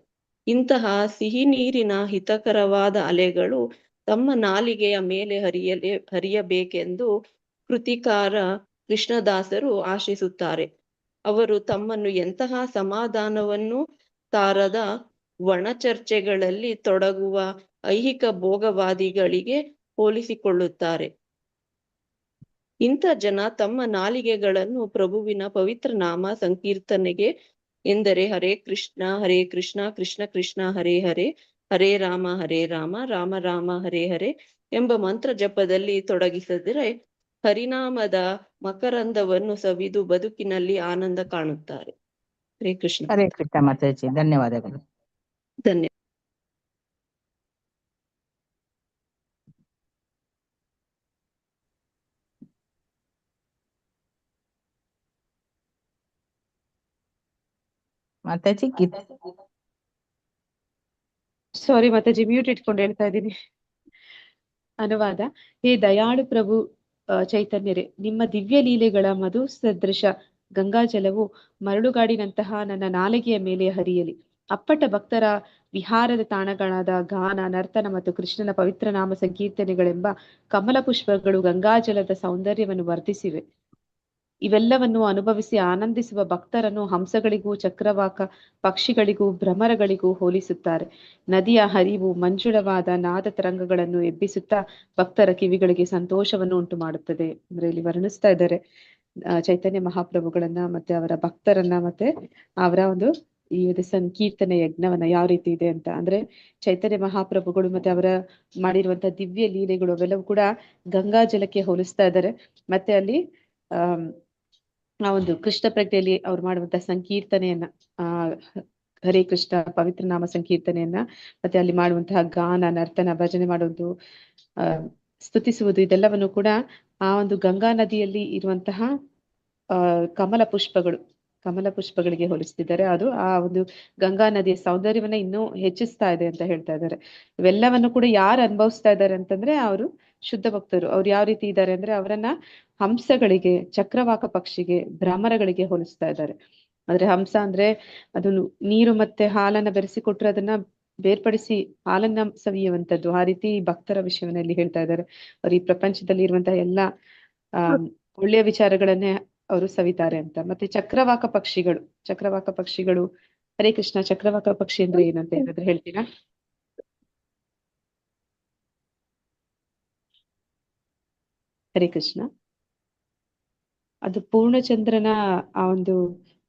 ಇಂತಹ ಸಿಹಿ ನೀರಿನ ಹಿತಕರವಾದ ಅಲೆಗಳು ತಮ್ಮ ನಾಲಿಗೆಯ ಮೇಲೆ ಹರಿಯಬೇಕೆಂದು ಕೃತಿಕಾರ ಕೃಷ್ಣದಾಸರು ಆಶಿಸುತ್ತಾರೆ. ಅವರು ತಮ್ಮನ್ನು ಎಂತಹ ಸಮಾಧಾನವನ್ನು ತಾರದ ಒಣಚರ್ಚೆಗಳಲ್ಲಿ ತೊಡಗುವ ಐಹಿಕ ಭೋಗವಾದಿಗಳಿಗೆ ಹೋಲಿಸಿಕೊಳ್ಳುತ್ತಾರೆ. ಇಂಥ ಜನ ತಮ್ಮ ನಾಲಿಗೆಗಳನ್ನು ಪ್ರಭುವಿನ ಪವಿತ್ರ ನಾಮ ಸಂಕೀರ್ತನೆಗೆ ಎಂದರೆ ಹರೇ ಕೃಷ್ಣ ಕೃಷ್ಣ ಕೃಷ್ಣ ಹರೇ ಹರೇ, ಹರೇ ರಾಮ ರಾಮ ರಾಮ ಹರೇ ಹರೇ ಎಂಬ ಮಂತ್ರ ಜಪದಲ್ಲಿ ತೊಡಗಿಸಿದರೆ ಹರಿನಾಮದ ಮಕರಂದವನ್ನು ಸವಿದು ಬದುಕಿನಲ್ಲಿ ಆನಂದ ಕಾಣುತ್ತಾರೆ. ಹರೇ ಕೃಷ್ಣ. ಹರೇ ಕೃಷ್ಣ ಮಾತಾಜಿ, ಧನ್ಯವಾದಗಳು. ಧನ್ಯವಾದ. ಮಾತಾಜಿ ಸಾರಿ ಮಾತಾಜಿ, ಮ್ಯೂಟ್ ಇಟ್ಕೊಂಡು ಹೇಳ್ತಾ ಇದ್ದೀನಿ. ಅನುವಾದ. ಹೇ ದಯಾಳು ಪ್ರಭು ಚೈತನ್ಯರೇ, ನಿಮ್ಮ ದಿವ್ಯ ಲೀಲೆಗಳ ಮಧು ಸದೃಶ ಗಂಗಾಜಲವು ಮರಳುಗಾಡಿನಂತಹ ನನ್ನ ನಾಲಿಗೆಯ ಮೇಲೆ ಹರಿಯಲಿ. ಅಪ್ಪಟ ಭಕ್ತರ ವಿಹಾರದ ತಾಣಗಳಾದ ಗಾನ, ನರ್ತನ ಮತ್ತು ಕೃಷ್ಣನ ಪವಿತ್ರ ನಾಮ ಸಂಕೀರ್ತನೆಗಳೆಂಬ ಕಮಲ ಪುಷ್ಪಗಳು ಗಂಗಾಜಲದ ಸೌಂದರ್ಯವನ್ನು ವರ್ಧಿಸಿವೆ. ಇವೆಲ್ಲವನ್ನು ಅನುಭವಿಸಿ ಆನಂದಿಸುವ ಭಕ್ತರನ್ನು ಹಂಸಗಳಿಗೂ ಚಕ್ರವಾಕ ಪಕ್ಷಿಗಳಿಗೂ ಭ್ರಮರಗಳಿಗೂ ಹೋಲಿಸುತ್ತಾರೆ. ನದಿಯ ಹರಿವು ಮಂಜುಳವಾದ ನಾದ ತರಂಗಗಳನ್ನು ಎಬ್ಬಿಸುತ್ತಾ ಭಕ್ತರ ಕಿವಿಗಳಿಗೆ ಸಂತೋಷವನ್ನು ಉಂಟು ಮಾಡುತ್ತದೆ. ಅಂದ್ರೆ ಇಲ್ಲಿ ವರ್ಣಿಸ್ತಾ ಇದ್ದಾರೆ ಚೈತನ್ಯ ಮಹಾಪ್ರಭುಗಳನ್ನ ಮತ್ತೆ ಅವರ ಭಕ್ತರನ್ನ ಮತ್ತೆ ಅವರ ಒಂದು ಈ ಸಂಕೀರ್ತನೆ ಯಜ್ಞವನ್ನ ಯಾವ ರೀತಿ ಇದೆ ಅಂತ. ಅಂದ್ರೆ ಚೈತನ್ಯ ಮಹಾಪ್ರಭುಗಳು ಮತ್ತೆ ಅವರ ಮಾಡಿರುವಂತಹ ದಿವ್ಯ ಲೀಲೆಗಳು ಅವೆಲ್ಲವೂ ಕೂಡ ಗಂಗಾ ಜಲಕ್ಕೆ ಹೋಲಿಸ್ತಾ ಇದ್ದಾರೆ. ಮತ್ತೆ ಅಲ್ಲಿ ಆ ಒಂದು ಕೃಷ್ಣ ಪ್ರಜ್ಞೆಯಲ್ಲಿ ಅವ್ರು ಮಾಡುವಂತಹ ಸಂಕೀರ್ತನೆಯನ್ನ ಹರೇ ಕೃಷ್ಣ ಪವಿತ್ರ ನಾಮ ಸಂಕೀರ್ತನೆಯನ್ನ ಮತ್ತೆ ಅಲ್ಲಿ ಮಾಡುವಂತಹ ಗಾನ, ನರ್ತನ, ಭಜನೆ ಮಾಡುವುದು, ಸ್ತುತಿಸುವುದು, ಇದೆಲ್ಲವನ್ನು ಕೂಡ ಆ ಒಂದು ಗಂಗಾ ನದಿಯಲ್ಲಿ ಇರುವಂತಹ ಕಮಲ ಪುಷ್ಪಗಳಿಗೆ ಹೋಲಿಸ್ತಿದ್ದಾರೆ. ಅದು ಆ ಒಂದು ಗಂಗಾ ನದಿಯ ಸೌಂದರ್ಯವನ್ನ ಇನ್ನೂ ಹೆಚ್ಚಿಸ್ತಾ ಇದೆ ಅಂತ ಹೇಳ್ತಾ ಇದ್ದಾರೆ. ಇವೆಲ್ಲವನ್ನು ಕೂಡ ಯಾರು ಅನುಭವಿಸ್ತಾ ಇದ್ದಾರೆ ಅಂತಂದ್ರೆ ಅವರು ಶುದ್ಧ ಭಕ್ತರು. ಅವ್ರು ಯಾವ ರೀತಿ ಇದ್ದಾರೆ ಅಂದ್ರೆ ಅವರನ್ನ ಹಂಸಗಳಿಗೆ, ಚಕ್ರವಾಕ ಪಕ್ಷಿಗೆ, ಭ್ರಮರಗಳಿಗೆ ಹೋಲಿಸ್ತಾ ಇದ್ದಾರೆ. ಆದ್ರೆ ಹಂಸ ಅಂದ್ರೆ ಅದು ನೀರು ಮತ್ತೆ ಹಾಲನ್ನ ಬೆರೆಸಿಕೊಟ್ರೆ ಅದನ್ನ ಬೇರ್ಪಡಿಸಿ ಹಾಲನ್ನ ಸವಿಯುವಂತದ್ದು. ಆ ರೀತಿ ಭಕ್ತರ ವಿಷಯವನ್ನ ಇಲ್ಲಿ ಹೇಳ್ತಾ ಇದ್ದಾರೆ. ಅವ್ರು ಈ ಪ್ರಪಂಚದಲ್ಲಿ ಇರುವಂತಹ ಎಲ್ಲಾ ಒಳ್ಳೆಯ ವಿಚಾರಗಳನ್ನೇ ಅವರು ಸವಿತಾರೆ ಅಂತ. ಮತ್ತೆ ಚಕ್ರವಾಕ ಪಕ್ಷಿಗಳು ಹರೇ ಕೃಷ್ಣ, ಚಕ್ರವಾಕ ಪಕ್ಷಿ ಅಂದ್ರೆ ಏನಂತ ಏನಾದ್ರು ಹೇಳ್ತೀರಾ? ಹರೇ ಕೃಷ್ಣ. ಅದು ಪೂರ್ಣಚಂದ್ರನ ಆ ಒಂದು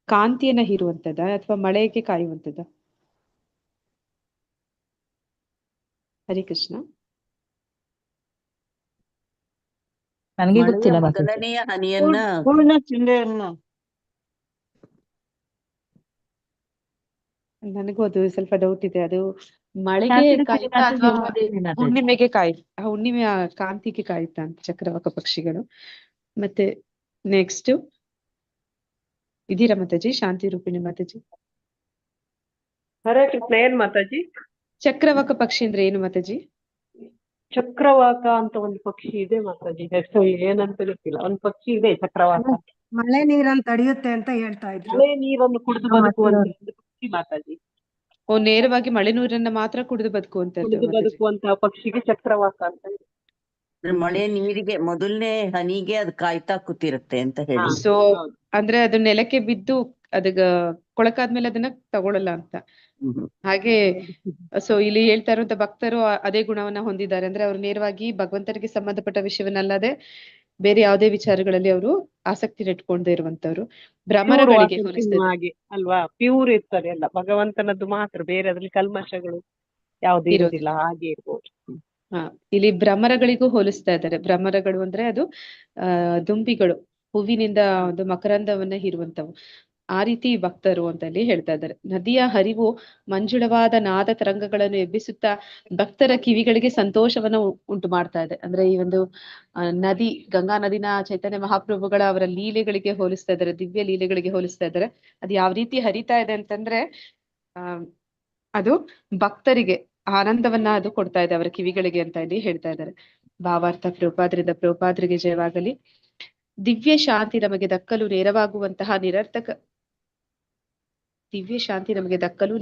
ಕಾಂತಿಯನ್ನ ಹೀರುವಂತದ ಅಥವಾ ಮಳೆಗೆ ಕಾಯುವಂತದ? ಹರೇ ಕೃಷ್ಣ. ನನಗೆ ಗೊತ್ತಿಲ್ಲ. ಮೊದಲನೆಯ ಹನಿಯನ್ನ ನನಗೂ ಅದು ಸ್ವಲ್ಪ ಡೌಟ್ ಇದೆ. ಅದು ಮಳೆಗೆ ಕಾಯುತ್ತಾ ಅಥವಾ ಹುಣ್ಣಿಮೆಗೆ ಹುಣ್ಣಿಮೆಯ ಕಾಂತಿಗೆ ಕಾಯುತ್ತಾ ಅಂತ ಚಕ್ರವಾಕ ಪಕ್ಷಿಗಳು. ಮತ್ತೆ ನೆಕ್ಸ್ಟ್ ಇದೀರಾ ಮಾತಾಜಿ? ಶಾಂತಿ ರೂಪಿಣಿ ಮಾತಾಜಿ. ಹರೇ ಕೃಷ್ಣ. ಏನ್ ಮಾತಾಜಿ? ಚಕ್ರವಾಕ ಪಕ್ಷಿ ಅಂದ್ರೆ ಏನು ಮಾತಾಜಿ? ಚಕ್ರವಾಕ ಅಂತ ಒಂದು ಪಕ್ಷಿ ಇದೆ ಮಾತಾಜಿ, ಹೆಸರು ಏನಂತ ಗೊತ್ತಿಲ್ಲ. ಒಂದು ಪಕ್ಷಿ ಇದೆ ಚಕ್ರವಾಕ. ಮಳೆ ನೀರನ್ನು ತಡೆಯುತ್ತೆ ಅಂತ ಹೇಳ್ತಾ ಇದ್ರು. ಮಳೆ ನೀರನ್ನು ಕುಡಿದು ಬದುಕುವಂತ ಪಕ್ಷಿ ಮಾತಾಜಿ. ನೇರವಾಗಿ ಮಳೆ ನೀರನ್ನ ಮಾತ್ರ ಕುಡಿದು ಬದುಕುವಂತಹ ಪಕ್ಷಿಗೆ ಚಕ್ರವಾಕ ಅಂತ. ಮಳೆ ನೀರಿಗೆ ಮೊದಲನೇ ಹನಿಗೆ ಅದು ಕಾಯ್ತಾ ಕೂತಿರುತ್ತೆ ಅಂತ ಹೇಳಿ. ಸೊ ಅಂದ್ರೆ ಅದು ನೆಲಕ್ಕೆ ಬಿದ್ದು ಅದಗ ಕೊಳಕಾದ್ಮೇಲೆ ಅದನ್ನ ತಗೊಳಲ್ಲ ಅಂತ. ಹಾಗೆ ಸೊ ಇಲ್ಲಿ ಹೇಳ್ತಾ ಇರುವಂತ ಭಕ್ತರು ಅದೇ ಗುಣವನ್ನ ಹೊಂದಿದ್ದಾರೆ. ಅಂದ್ರೆ ಅವ್ರು ನೇರವಾಗಿ ಭಗವಂತನಿಗೆ ಸಂಬಂಧಪಟ್ಟ ವಿಷಯವನ್ನಲ್ಲದೆ ಬೇರೆ ಯಾವುದೇ ವಿಚಾರಗಳಲ್ಲಿ ಅವರು ಆಸಕ್ತಿ ಇಟ್ಕೊಂಡೇ ಇರುವಂತವ್ರು. ಭ್ರಮರಗಳಿಗೆ ಹೋಲಿಸ್ತಾರೆ ಹಾಗೆ ಅಲ್ವಾ, ಪ್ಯೂರ್ ಇರ್ತಾರೆ ಎಲ್ಲ ಭಗವಂತನದ್ದು ಮಾತ್ರ, ಬೇರೆ ಅದ್ರಲ್ಲಿ ಕಲ್ಮಶಗಳು ಯಾವ್ದು ಇರುವುದಿಲ್ಲ, ಹಾಗೆ ಇರ್ಬೋದು. ಇಲ್ಲಿ ಭ್ರಮರಗಳಿಗೂ ಹೋಲಿಸ್ತಾ ಇದ್ದಾರೆ. ಭ್ರಮರಗಳು ಅಂದ್ರೆ ಅದು ದುಂಬಿಗಳು, ಹೂವಿನಿಂದ ಒಂದು ಮಕರಂದವನ್ನ ಹೀರುವಂತವು. ಆ ರೀತಿ ಭಕ್ತರು ಅಂತ ಇಲ್ಲಿ ಹೇಳ್ತಾ ಇದ್ದಾರೆ. ನದಿಯ ಹರಿವು ಮಂಜುಳವಾದ ನಾದ ತರಂಗಗಳನ್ನು ಎಬ್ಬಿಸುತ್ತಾ ಭಕ್ತರ ಕಿವಿಗಳಿಗೆ ಸಂತೋಷವನ್ನ ಉಂಟು ಮಾಡ್ತಾ ಇದೆ. ಅಂದ್ರೆ ಈ ಒಂದು ನದಿ, ಗಂಗಾ ನದಿನ ಚೈತನ್ಯ ಮಹಾಪ್ರಭುಗಳ ಅವರ ಲೀಲೆಗಳಿಗೆ ಹೋಲಿಸ್ತಾ ಇದ್ದಾರೆ, ದಿವ್ಯ ಲೀಲೆಗಳಿಗೆ ಹೋಲಿಸ್ತಾ ಇದ್ದಾರೆ. ಅದು ಯಾವ ರೀತಿ ಹರಿತಾ ಇದೆ ಅಂತಂದ್ರೆ ಅದು ಭಕ್ತರಿಗೆ ಆನಂದವನ್ನ ಅದು ಕೊಡ್ತಾ ಇದೆ ಅವರ ಕಿವಿಗಳಿಗೆ ಅಂತ ಇಲ್ಲಿ ಹೇಳ್ತಾ ಇದ್ದಾರೆ. ಭಾವಾರ್ಥ ಪ್ರಭುಪಾದರಿಂದ ಪ್ರಭುಪಾದರಿಗೆ ಜಯವಾಗಲಿ. ದಿವ್ಯ ಶಾಂತಿ ನಮಗೆ ದಕ್ಕಲು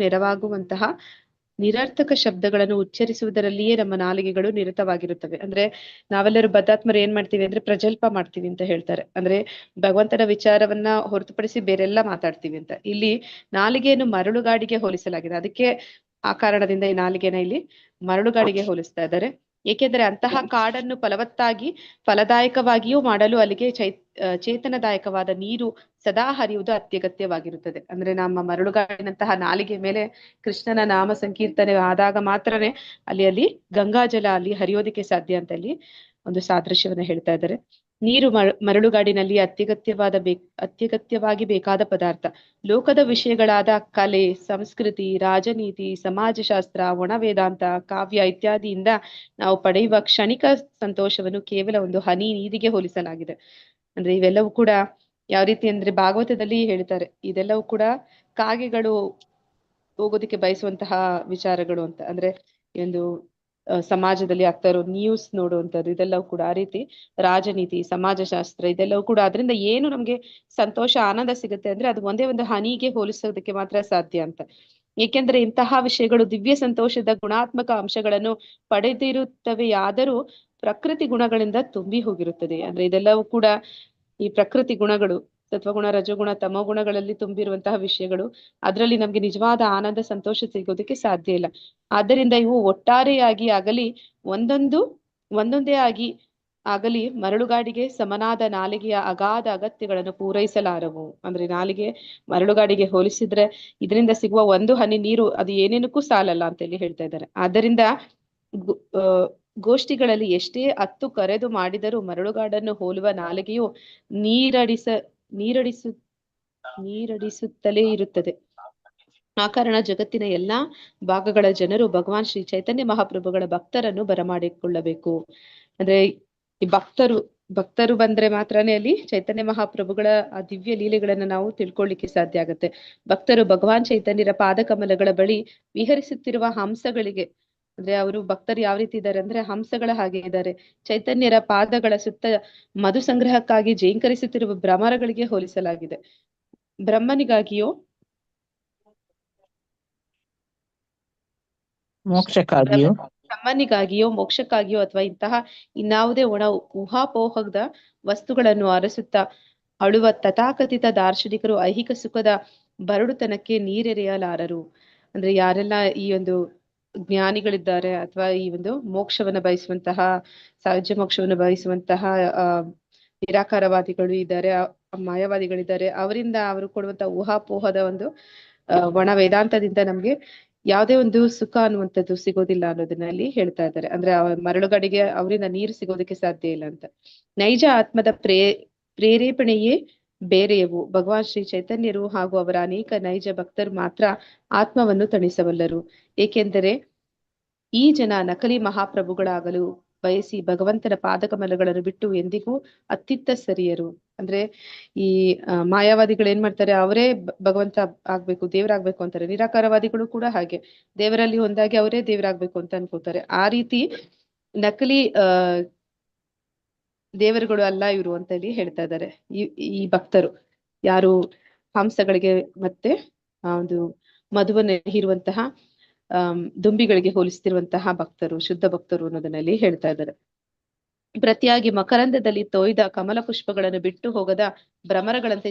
ನೆರವಾಗುವಂತಹ ನಿರರ್ಥಕ ಶಬ್ದಗಳನ್ನು ಉಚ್ಚರಿಸುವುದರಲ್ಲಿಯೇ ನಮ್ಮ ನಾಲಿಗೆಗಳು ನಿರತವಾಗಿರುತ್ತವೆ. ಅಂದ್ರೆ ನಾವೆಲ್ಲರೂ ಬದ್ಧಾತ್ಮರು ಏನ್ ಮಾಡ್ತೀವಿ ಅಂದ್ರೆ ಪ್ರಜಲ್ಪ ಮಾಡ್ತೀವಿ ಅಂತ ಹೇಳ್ತಾರೆ. ಅಂದ್ರೆ ಭಗವಂತನ ವಿಚಾರವನ್ನ ಹೊರತುಪಡಿಸಿ ಬೇರೆಲ್ಲ ಮಾತಾಡ್ತೀವಿ ಅಂತ. ಇಲ್ಲಿ ನಾಲಿಗೆಯನ್ನು ಮರಳುಗಾಡಿಗೆ ಹೋಲಿಸಲಾಗಿದೆ. ಅದಕ್ಕೆ ಆ ಕಾರಣದಿಂದ ಈ ನಾಲಿಗೆನ ಇಲ್ಲಿ ಮರಳುಗಾಡಿಗೆ ಹೋಲಿಸ್ತಾ ಇದ್ದಾರೆ. ಏಕೆಂದ್ರೆ ಅಂತಹ ಕಾಡನ್ನು ಫಲದಾಯಕವಾಗಿಯೂ ಮಾಡಲು ಅಲ್ಲಿಗೆ ಚೇತನದಾಯಕವಾದ ನೀರು ಸದಾ ಹರಿಯುವುದು ಅತ್ಯಗತ್ಯವಾಗಿರುತ್ತದೆ. ಅಂದ್ರೆ ನಮ್ಮ ಮರಳುಗಾಡಿನಂತಹ ನಾಲಿಗೆ ಮೇಲೆ ಕೃಷ್ಣನ ನಾಮ ಸಂಕೀರ್ತನೆ ಆದಾಗ ಮಾತ್ರನೇ ಅಲ್ಲಿ ಗಂಗಾಜಲ ಅಲ್ಲಿ ಹರಿಯೋದಿಕ್ಕೆ ಸಾಧ್ಯ ಅಂತ ಇಲ್ಲಿ ಒಂದು ಸಾದೃಶ್ಯವನ್ನ ಹೇಳ್ತಾ ಇದ್ದಾರೆ. ನೀರು ಮರಳುಗಾಡಿನಲ್ಲಿ ಅತ್ಯಗತ್ಯವಾಗಿ ಬೇಕಾದ ಪದಾರ್ಥ. ಲೋಕದ ವಿಷಯಗಳಾದ ಕಲೆ, ಸಂಸ್ಕೃತಿ, ರಾಜನೀತಿ, ಸಮಾಜಶಾಸ್ತ್ರ, ಒಣ ವೇದಾಂತ, ಕಾವ್ಯ ಇತ್ಯಾದಿಯಿಂದ ನಾವು ಪಡೆಯುವ ಕ್ಷಣಿಕ ಸಂತೋಷವನ್ನು ಕೇವಲ ಒಂದು ಹನಿ ನೀರಿಗೆ ಹೋಲಿಸಲಾಗಿದೆ. ಅಂದ್ರೆ ಇವೆಲ್ಲವೂ ಕೂಡ ಯಾವ ರೀತಿ ಅಂದ್ರೆ ಭಾಗವತದಲ್ಲಿ ಹೇಳ್ತಾರೆ, ಇದೆಲ್ಲವೂ ಕೂಡ ಕಾಗೆಗಳು ಹೋಗೋದಿಕ್ಕೆ ಬಯಸುವಂತಹ ವಿಚಾರಗಳು ಅಂತ. ಅಂದ್ರೆ ಈ ಒಂದು ಸಮಾಜದಲ್ಲಿ ಆಗ್ತಾ ಇರೋ ನ್ಯೂಸ್ ನೋಡುವಂಥದ್ದು, ಇದೆಲ್ಲವೂ ಕೂಡ ಆ ರೀತಿ ರಾಜನೀತಿ, ಸಮಾಜಶಾಸ್ತ್ರ, ಇದೆಲ್ಲವೂ ಕೂಡ ಅದರಿಂದ ಏನು ನಮ್ಗೆ ಸಂತೋಷ ಆನಂದ ಸಿಗುತ್ತೆ ಅಂದ್ರೆ ಅದು ಒಂದೇ ಒಂದು ಹನಿಗೆ ಹೋಲಿಸೋದಕ್ಕೆ ಮಾತ್ರ ಸಾಧ್ಯ ಅಂತ. ಏಕೆಂದ್ರೆ ಇಂತಹ ವಿಷಯಗಳು ದಿವ್ಯ ಸಂತೋಷದ ಗುಣಾತ್ಮಕ ಅಂಶಗಳನ್ನು ಪಡೆದಿರುತ್ತವೆಯಾದರೂ ಪ್ರಕೃತಿ ಗುಣಗಳಿಂದ ತುಂಬಿ ಹೋಗಿರುತ್ತದೆ. ಅಂದ್ರೆ ಇದೆಲ್ಲವೂ ಕೂಡ ಈ ಪ್ರಕೃತಿ ಗುಣಗಳು, ಸತ್ವಗುಣ, ರಜೋಗುಣ, ತಮೋ ಗುಣಗಳಲ್ಲಿ ತುಂಬಿರುವಂತಹ ವಿಷಯಗಳು, ಅದರಲ್ಲಿ ನಮ್ಗೆ ನಿಜವಾದ ಆನಂದ ಸಂತೋಷ ಸಿಗೋದಕ್ಕೆ ಸಾಧ್ಯ ಇಲ್ಲ. ಆದ್ದರಿಂದ ಇವು ಒಟ್ಟಾರೆಯಾಗಿ ಆಗಲಿ ಒಂದೊಂದೇ ಆಗಲಿ ಮರಳುಗಾಡಿಗೆ ಸಮನಾದ ನಾಲಿಗೆಯ ಅಗಾಧ ಅಗತ್ಯಗಳನ್ನು ಪೂರೈಸಲಾರವು. ಅಂದ್ರೆ ನಾಲಿಗೆ ಮರಳುಗಾಡಿಗೆ ಹೋಲಿಸಿದ್ರೆ ಇದರಿಂದ ಸಿಗುವ ಒಂದು ಹನಿ ನೀರು ಅದು ಏನೇನಕ್ಕೂ ಸಾಲಲ್ಲ ಅಂತ ಹೇಳಿ ಹೇಳ್ತಾ ಇದ್ದಾರೆ. ಆದ್ದರಿಂದ ಗೋಷ್ಠಿಗಳಲ್ಲಿ ಎಷ್ಟೇ ಅತ್ತು ಕರೆದು ಮಾಡಿದರೂ ಮರಳುಗಾಡನ್ನು ಹೋಲುವ ನಾಲಿಗೆಯು ನೀರಡಿಸುತ್ತಲೇ ಇರುತ್ತದೆ. ಆ ಕಾರಣ ಜಗತ್ತಿನ ಎಲ್ಲಾ ಭಾಗಗಳ ಜನರು ಭಗವಾನ್ ಶ್ರೀ ಚೈತನ್ಯ ಮಹಾಪ್ರಭುಗಳ ಭಕ್ತರನ್ನು ಬರಮಾಡಿಕೊಳ್ಳಬೇಕು. ಅಂದ್ರೆ ಈ ಭಕ್ತರು ಬಂದ್ರೆ ಮಾತ್ರನೇ ಅಲ್ಲಿ ಚೈತನ್ಯ ಮಹಾಪ್ರಭುಗಳ ಆ ದಿವ್ಯ ಲೀಲೆಗಳನ್ನ ನಾವು ತಿಳ್ಕೊಳ್ಳಿಕ್ಕೆ ಸಾಧ್ಯ ಆಗತ್ತೆ. ಭಕ್ತರು ಭಗವಾನ್ ಚೈತನ್ಯರ ಪಾದಕಮಲಗಳ ಬಳಿ ವಿಹರಿಸುತ್ತಿರುವ ಹಂಸಗಳಿಗೆ, ಅಂದ್ರೆ ಅವರು ಭಕ್ತರು ಯಾವ ರೀತಿ ಇದ್ದಾರೆ ಅಂದ್ರೆ ಹಂಸಗಳ ಹಾಗೆ ಇದ್ದಾರೆ. ಚೈತನ್ಯರ ಪಾದಗಳ ಸುತ್ತ ಮಧು ಸಂಗ್ರಹಕ್ಕಾಗಿ ಜೇಂಕರಿಸುತ್ತಿರುವ ಭ್ರಮರಗಳಿಗೆ ಹೋಲಿಸಲಾಗಿದೆ. ಬ್ರಹ್ಮನಿಗಾಗಿಯೋ ಮೋಕ್ಷಕ್ಕಾಗಿಯೋ ಅಥವಾ ಇಂತಹ ಇನ್ನಾವುದೇ ಒಣ ಊಹಾಪೋಹದ ವಸ್ತುಗಳನ್ನು ಅರಸುತ್ತಾ ಅಳುವ ತಥಾಕಥಿತ ದಾರ್ಶನಿಕರು ಐಹಿಕ ಸುಖದ ಬರಡುತನಕ್ಕೆ ನೀರೆರೆಯಲಾರರು. ಅಂದ್ರೆ ಯಾರೆಲ್ಲ ಈ ಒಂದು ಜ್ಞಾನಿಗಳಿದ್ದಾರೆ ಅಥವಾ ಈ ಒಂದು ಮೋಕ್ಷವನ್ನ ಬಯಸುವಂತಹ, ಸಹಜ ಮೋಕ್ಷವನ್ನು ಬಯಸುವಂತಹ ನಿರಾಕಾರವಾದಿಗಳು ಇದ್ದಾರೆ, ಮಾಯಾವಾದಿಗಳಿದ್ದಾರೆ, ಅವರಿಂದ ಅವರು ಕೊಡುವಂತಹ ಊಹಾಪೋಹದ ಒಂದು ಒಣ ವೇದಾಂತದಿಂದ ನಮ್ಗೆ ಯಾವುದೇ ಒಂದು ಸುಖ ಅನ್ನುವಂಥದ್ದು ಸಿಗೋದಿಲ್ಲ ಅನ್ನೋದನ್ನ ಅಲ್ಲಿ ಹೇಳ್ತಾ ಇದ್ದಾರೆ. ಅಂದ್ರೆ ಮರಳುಗಡೆಗೆ ಅವರಿಂದ ನೀರು ಸಿಗೋದಕ್ಕೆ ಸಾಧ್ಯ ಇಲ್ಲ ಅಂತ. ನೈಜ ಆತ್ಮದ ಪ್ರೇರೇಪಣೆಯೇ ಬೇರೆಯವು. ಭಗವಾನ್ ಶ್ರೀ ಚೈತನ್ಯರು ಹಾಗೂ ಅವರ ಅನೇಕ ನೈಜ ಭಕ್ತರು ಮಾತ್ರ ಆತ್ಮವನ್ನು ತಣಿಸಬಲ್ಲರು. ಏಕೆಂದರೆ ಈ ಜನ ನಕಲಿ ಮಹಾಪ್ರಭುಗಳಾಗಲು ಬಯಸಿ ಭಗವಂತನ ಪಾದಕಮಲಗಳನ್ನು ಬಿಟ್ಟು ಎಂದಿಗೂ ಅತ್ತಿತ್ತ ಸರಿಯರು. ಅಂದ್ರೆ ಈ ಮಾಯಾವಾದಿಗಳು ಏನ್ ಮಾಡ್ತಾರೆ, ಅವರೇ ಭಗವಂತ ಆಗ್ಬೇಕು, ದೇವರಾಗ್ಬೇಕು ಅಂತಾರೆ. ನಿರಾಕಾರವಾದಿಗಳು ಕೂಡ ಹಾಗೆ, ದೇವರಲ್ಲಿ ಒಂದಾಗಿ ಅವರೇ ದೇವರಾಗ್ಬೇಕು ಅಂತ ಅನ್ಕೋತಾರೆ. ಆ ರೀತಿ ನಕಲಿ ದೇವರುಗಳು ಅಲ್ಲ ಇವರು ಅಂತ ಹೇಳಿ ಹೇಳ್ತಾ ಇದ್ದಾರೆ. ಈ ಭಕ್ತರು ಯಾರು ಹಂಸಗಳಿಗೆ ಮತ್ತೆ ಒಂದು ಮಧುವನ್ನು ಹೀರುವಂತಹ ದುಂಬಿಗಳಿಗೆ ಹೋಲಿಸ್ತಿರುವಂತಹ ಭಕ್ತರು, ಶುದ್ಧ ಭಕ್ತರು ಅನ್ನೋದನ್ನಲ್ಲಿ ಹೇಳ್ತಾ ಇದ್ದಾರೆ. ಪ್ರತಿಯಾಗಿ ಮಕರಂದದಲ್ಲಿ ತೊಯ್ದ ಕಮಲ ಪುಷ್ಪಗಳನ್ನು ಬಿಟ್ಟು ಹೋಗದ ಭ್ರಮರಗಳಂತೆ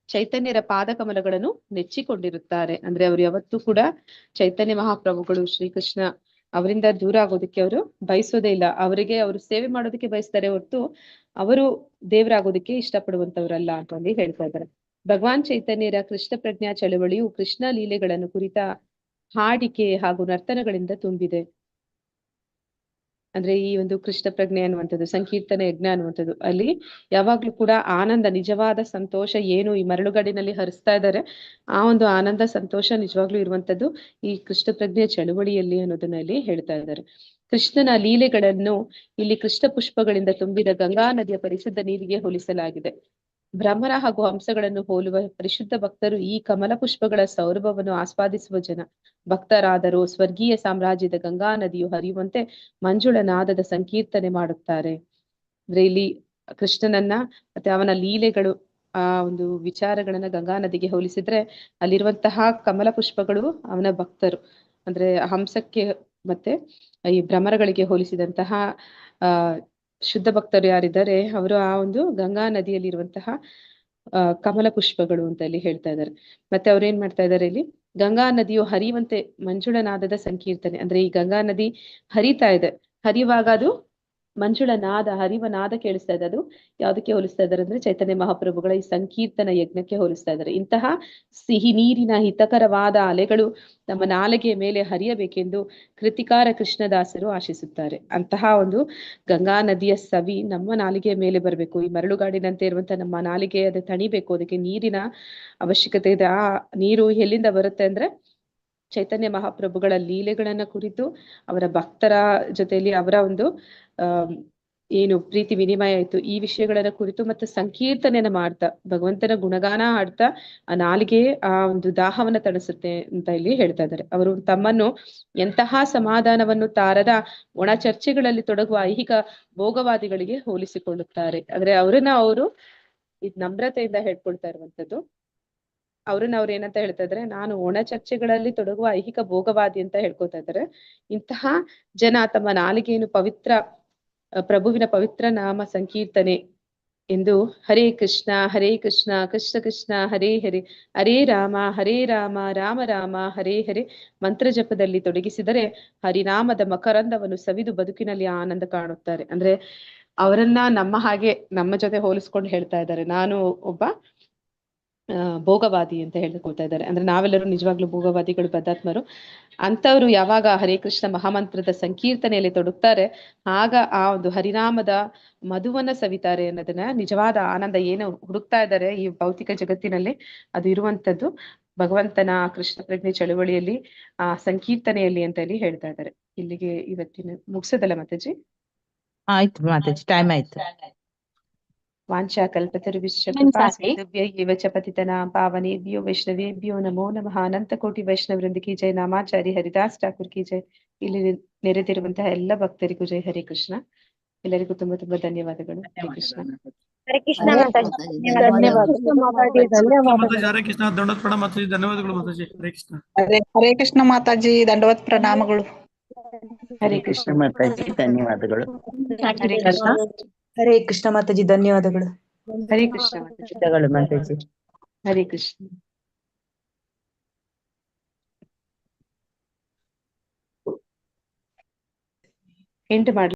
ಚೈತನ್ಯರ ಪಾದ ಕಮಲಗಳನ್ನು ನೆಚ್ಚಿಕೊಂಡಿರುತ್ತಾರೆ. ಅಂದ್ರೆ ಅವರು ಯಾವತ್ತೂ ಕೂಡ ಚೈತನ್ಯ ಮಹಾಪ್ರಭುಗಳು, ಶ್ರೀಕೃಷ್ಣ ಅವರಿಂದ ದೂರ ಆಗೋದಕ್ಕೆ ಅವರು ಬಯಸೋದೇ ಇಲ್ಲ. ಅವರಿಗೆ ಅವರು ಸೇವೆ ಮಾಡೋದಕ್ಕೆ ಬಯಸ್ತಾರೆ ಹೊರತು ಅವರು ದೇವರಾಗೋದಕ್ಕೆ ಇಷ್ಟಪಡುವಂತವ್ರಲ್ಲ ಅಂತಂದು ಹೇಳ್ತಾ ಇದ್ದಾರೆ. ಭಗವಾನ್ ಚೈತನ್ಯರ ಕೃಷ್ಣ ಪ್ರಜ್ಞಾ ಚಳವಳಿಯು ಕೃಷ್ಣ ಲೀಲೆಗಳನ್ನು ಕುರಿತ ಹಾಡಿಕೆ ಹಾಗೂ ನರ್ತನಗಳಿಂದ ತುಂಬಿದೆ. ಅಂದ್ರೆ ಈ ಒಂದು ಕೃಷ್ಣ ಪ್ರಜ್ಞೆ ಅನ್ನುವಂಥದ್ದು, ಸಂಕೀರ್ತನ ಯಜ್ಞ ಅನ್ನುವಂಥದ್ದು, ಅಲ್ಲಿ ಯಾವಾಗ್ಲೂ ಕೂಡ ಆನಂದ, ನಿಜವಾದ ಸಂತೋಷ ಏನು ಈ ಮರಳುಗಾಡಿನಲ್ಲಿ ಹರಿಸ್ತಾ ಇದ್ದಾರೆ, ಆ ಒಂದು ಆನಂದ ಸಂತೋಷ ನಿಜವಾಗ್ಲೂ ಇರುವಂತದ್ದು ಈ ಕೃಷ್ಣ ಪ್ರಜ್ಞೆ ಚಳುವಳಿಯಲ್ಲಿ ಅನ್ನೋದನ್ನ ಇಲ್ಲಿ ಹೇಳ್ತಾ ಇದ್ದಾರೆ. ಕೃಷ್ಣನ ಲೀಲೆಗಳನ್ನು ಇಲ್ಲಿ ಕೃಷ್ಣ ಪುಷ್ಪಗಳಿಂದ ತುಂಬಿದ ಗಂಗಾ ನದಿಯ ಪರಿಶುದ್ಧ ನೀರಿಗೆ ಹೋಲಿಸಲಾಗಿದೆ. ಭ್ರಮರ ಹಾಗೂ ಹಂಸಗಳನ್ನು ಹೋಲುವ ಪರಿಶುದ್ಧ ಭಕ್ತರು ಈ ಕಮಲ ಪುಷ್ಪಗಳ ಸೌರಭವನ್ನು ಆಸ್ವಾದಿಸುವ ಜನ. ಭಕ್ತರಾದರೂ ಸ್ವರ್ಗೀಯ ಸಾಮ್ರಾಜ್ಯದ ಗಂಗಾ ನದಿಯು ಹರಿಯುವಂತೆ ಮಂಜುಳ ನಾದದ ಸಂಕೀರ್ತನೆ ಮಾಡುತ್ತಾರೆ. ಅಂದ್ರೆ ಇಲ್ಲಿ ಕೃಷ್ಣನನ್ನ ಮತ್ತೆ ಅವನ ಲೀಲೆಗಳು, ಆ ಒಂದು ವಿಚಾರಗಳನ್ನ ಗಂಗಾ ನದಿಗೆ ಹೋಲಿಸಿದ್ರೆ ಅಲ್ಲಿರುವಂತಹ ಕಮಲ ಪುಷ್ಪಗಳು ಅವನ ಭಕ್ತರು. ಅಂದ್ರೆ ಹಂಸಕ್ಕೆ ಮತ್ತೆ ಈ ಭ್ರಮರಗಳಿಗೆ ಹೋಲಿಸಿದಂತಹ ಶುದ್ಧ ಭಕ್ತರು ಯಾರಿದ್ದಾರೆ ಅವರು ಆ ಒಂದು ಗಂಗಾ ನದಿಯಲ್ಲಿರುವಂತಹ ಕಮಲ ಪುಷ್ಪಗಳು ಅಂತ ಇಲ್ಲಿ ಹೇಳ್ತಾ ಇದ್ದಾರೆ. ಮತ್ತೆ ಅವ್ರು ಏನ್ ಮಾಡ್ತಾ ಇದ್ದಾರೆ ಇಲ್ಲಿ, ಗಂಗಾ ನದಿಯು ಹರಿಯುವಂತೆ ಮಂಜುಳ ನಾದದ ಸಂಕೀರ್ತನೆ, ಅಂದ್ರೆ ಈ ಗಂಗಾ ನದಿ ಹರಿತಾ ಇದೆ, ಹರಿಯುವಾಗ ಅದು ಮಂಜುಳ ನಾದ, ಹರಿವ ನಾದ ಕೇಳಿಸ್ತಾ ಇದೆ. ಅದು ಯಾವ್ದಕ್ಕೆ ಹೋಲಿಸ್ತಾ ಇದ್ದಾರೆ ಅಂದ್ರೆ ಚೈತನ್ಯ ಮಹಾಪ್ರಭುಗಳ ಈ ಸಂಕೀರ್ತನ ಯಜ್ಞಕ್ಕೆ ಹೋಲಿಸ್ತಾ ಇದ್ದಾರೆ. ಇಂತಹ ಸಿಹಿ ನೀರಿನ ಹಿತಕರವಾದ ಅಲೆಗಳು ನಮ್ಮ ನಾಲಿಗೆಯ ಮೇಲೆ ಹರಿಯಬೇಕೆಂದು ಕೃತಿಕಾರ ಕೃಷ್ಣದಾಸರು ಆಶಿಸುತ್ತಾರೆ. ಅಂತಹ ಒಂದು ಗಂಗಾ ನದಿಯ ಸವಿ ನಮ್ಮ ನಾಲಿಗೆಯ ಮೇಲೆ ಬರಬೇಕು. ಈ ಮರಳುಗಾಡಿನಂತೆ ಇರುವಂತಹ ನಮ್ಮ ನಾಲಿಗೆ ಅದು ತಣಿಬೇಕು, ಅದಕ್ಕೆ ನೀರಿನ ಅವಶ್ಯಕತೆ ಇದೆ. ಆ ನೀರು ಎಲ್ಲಿಂದ ಬರುತ್ತೆ ಅಂದ್ರೆ ಚೈತನ್ಯ ಮಹಾಪ್ರಭುಗಳ ಲೀಲೆಗಳನ್ನ ಕುರಿತು, ಅವರ ಭಕ್ತರ ಜೊತೆಯಲ್ಲಿ ಅವರ ಒಂದು ಏನು ಪ್ರೀತಿ ವಿನಿಮಯ ಆಯ್ತು, ಈ ವಿಷಯಗಳನ್ನ ಕುರಿತು ಮತ್ತೆ ಸಂಕೀರ್ತನೆಯನ್ನ ಮಾಡ್ತಾ ಭಗವಂತನ ಗುಣಗಾನ ಹಾಡ್ತಾ ಆ ನಾಲಿಗೆ ಆ ಒಂದು ದಾಹವನ್ನ ತಣಿಸುತ್ತೆ ಅಂತ ಇಲ್ಲಿ ಹೇಳ್ತಾ ಇದ್ದಾರೆ. ಅವರು ತಮ್ಮನ್ನು ಎಂತಹ ಸಮಾಧಾನವನ್ನು ತಾರದ ಒಣ ಚರ್ಚೆಗಳಲ್ಲಿ ತೊಡಗುವ ಐಹಿಕ ಭೋಗವಾದಿಗಳಿಗೆ ಹೋಲಿಸಿಕೊಳ್ಳುತ್ತಾರೆ. ಅಂದ್ರೆ ಅವರು ಇದು ನಮ್ರತೆಯಿಂದ ಹೇಳ್ಕೊಳ್ತಾ ಇರುವಂತದ್ದು. ಅವ್ರನ್ನ ಅವ್ರು ಏನಂತ ಹೇಳ್ತಾ ಇದ್ದಾರೆ, ನಾನು ಒಣ ಚರ್ಚೆಗಳಲ್ಲಿ ತೊಡಗುವ ಐಹಿಕ ಭೋಗವಾದಿ ಅಂತ ಹೇಳ್ಕೊತಾ ಇದ್ದಾರೆ. ಇಂತಹ ಜನ ತಮ್ಮ ನಾಲಿಗೆಯನ್ನು ಪವಿತ್ರ ಪ್ರಭುವಿನ ಪವಿತ್ರ ನಾಮ ಸಂಕೀರ್ತನೆ ಎಂದು ಹರೇ ಕೃಷ್ಣ ಕೃಷ್ಣ ಕೃಷ್ಣ ಹರೇ ಹರೇ, ಹರೇ ರಾಮ ರಾಮ ರಾಮ ಹರೇ ಹರೇ ಮಂತ್ರ ಜಪದಲ್ಲಿ ತೊಡಗಿಸಿದರೆ ಹರಿನಾಮದ ಮಕರಂದವನ್ನು ಸವಿದು ಬದುಕಿನಲ್ಲಿ ಆನಂದ ಕಾಣುತ್ತಾರೆ. ಅಂದ್ರೆ ಅವರನ್ನ ನಮ್ಮ ಹಾಗೆ ನಮ್ಮ ಜೊತೆ ಹೋಲಿಸ್ಕೊಂಡು ಹೇಳ್ತಾ ಇದ್ದಾರೆ, ನಾನು ಒಬ್ಬ ಭೋಗವಾದಿ ಅಂತ ಹೇಳ್ಕೊಳ್ತಾ ಇದ್ದಾರೆ. ಅಂದ್ರೆ ನಾವೆಲ್ಲರೂ ನಿಜವಾಗ್ಲೂ ಭೋಗವಾದಿಗಳು, ಬದ್ಧಾತ್ಮರು. ಅಂತವ್ರು ಯಾವಾಗ ಹರೇ ಕೃಷ್ಣ ಮಹಾಮಂತ್ರದ ಸಂಕೀರ್ತನೆಯಲ್ಲಿ ತೊಡಗ್ತಾರೆ, ಆಗ ಆ ಒಂದು ಹರಿನಾಮದ ಮಧುವನ್ನ ಸವಿತಾರೆ ಅನ್ನೋದನ್ನ, ನಿಜವಾದ ಆನಂದ ಏನು ಹುಡುಕ್ತಾ ಇದ್ದಾರೆ ಈ ಭೌತಿಕ ಜಗತ್ತಿನಲ್ಲಿ, ಅದು ಇರುವಂತದ್ದು ಭಗವಂತನ ಕೃಷ್ಣ ಪ್ರಜ್ಞೆ ಚಳುವಳಿಯಲ್ಲಿ ಆ ಸಂಕೀರ್ತನೆಯಲ್ಲಿ ಅಂತ ಹೇಳಿ ಹೇಳ್ತಾ ಇದ್ದಾರೆ. ಇಲ್ಲಿಗೆ ಇವತ್ತಿನ ಮುಗಿಸೋದಲ್ಲ ಮಾತಾಜಿ? ಆಯ್ತು ಮಾತಾಜಿ, ಟೈಮ್ ಆಯ್ತು. ವಾಂಛಾ ಕಲ್ಪತರುಶ್ಚ ಕೃಪಾ ಸಿಂಧುಭ್ಯೈವ ಚ ಪತಿತನಾಂ ಪಾವನೇಭ್ಯೋ ವೈಷ್ಣವೇಭ್ಯೋ ನಮೋ ನಮಃ. ಅನಂತ ಕೋಟಿ ವೈಷ್ಣವೃಂದ ಕಿ ಜೈ. ನಾಮಾಚಾರಿ ಹರಿದಾಸ್ ಠಾಕೂರ್ ಕಿ ಜೈ. ಇಲ್ಲಿ ನೆರೆದಿರುವಂತಹ ಎಲ್ಲ ಭಕ್ತರಿಗೂ ಜೈ. ಹರೇ ಕೃಷ್ಣ. ಎಲ್ಲರಿಗೂ ತುಂಬಾ ತುಂಬಾ ಧನ್ಯವಾದಗಳು. ಹರೇ ಕೃಷ್ಣ. ಹರೇ ಕೃಷ್ಣ ಮಾತಾಜಿ, ಹರೇ ಕೃಷ್ಣ. ದಂಡವತ್ ಪ್ರಣಾಮ ಮಾತಾಜಿ, ಧನ್ಯವಾದಗಳು ಮಾತಾಜಿ. ಹರೇ ಕೃಷ್ಣ. ಹರೇ ಕೃಷ್ಣ ಮಾತಾಜಿ, ದಂಡವತ್ ಪ್ರಣಾಮಗಳು. ಹರೇ ಕೃಷ್ಣ ಮಾತಾಜಿ, ಧನ್ಯವಾದಗಳು. ಹರೇ ಕೃಷ್ಣ. ಹರೇ ಕೃಷ್ಣ ಮಾತಾಜಿ, ಧನ್ಯವಾದಗಳು. ಹರೇ ಕೃಷ್ಣ ಮಾತಾಜಿ. ಹರೇ ಕೃಷ್ಣ. ಎಂಟು ಮಾಡಿ.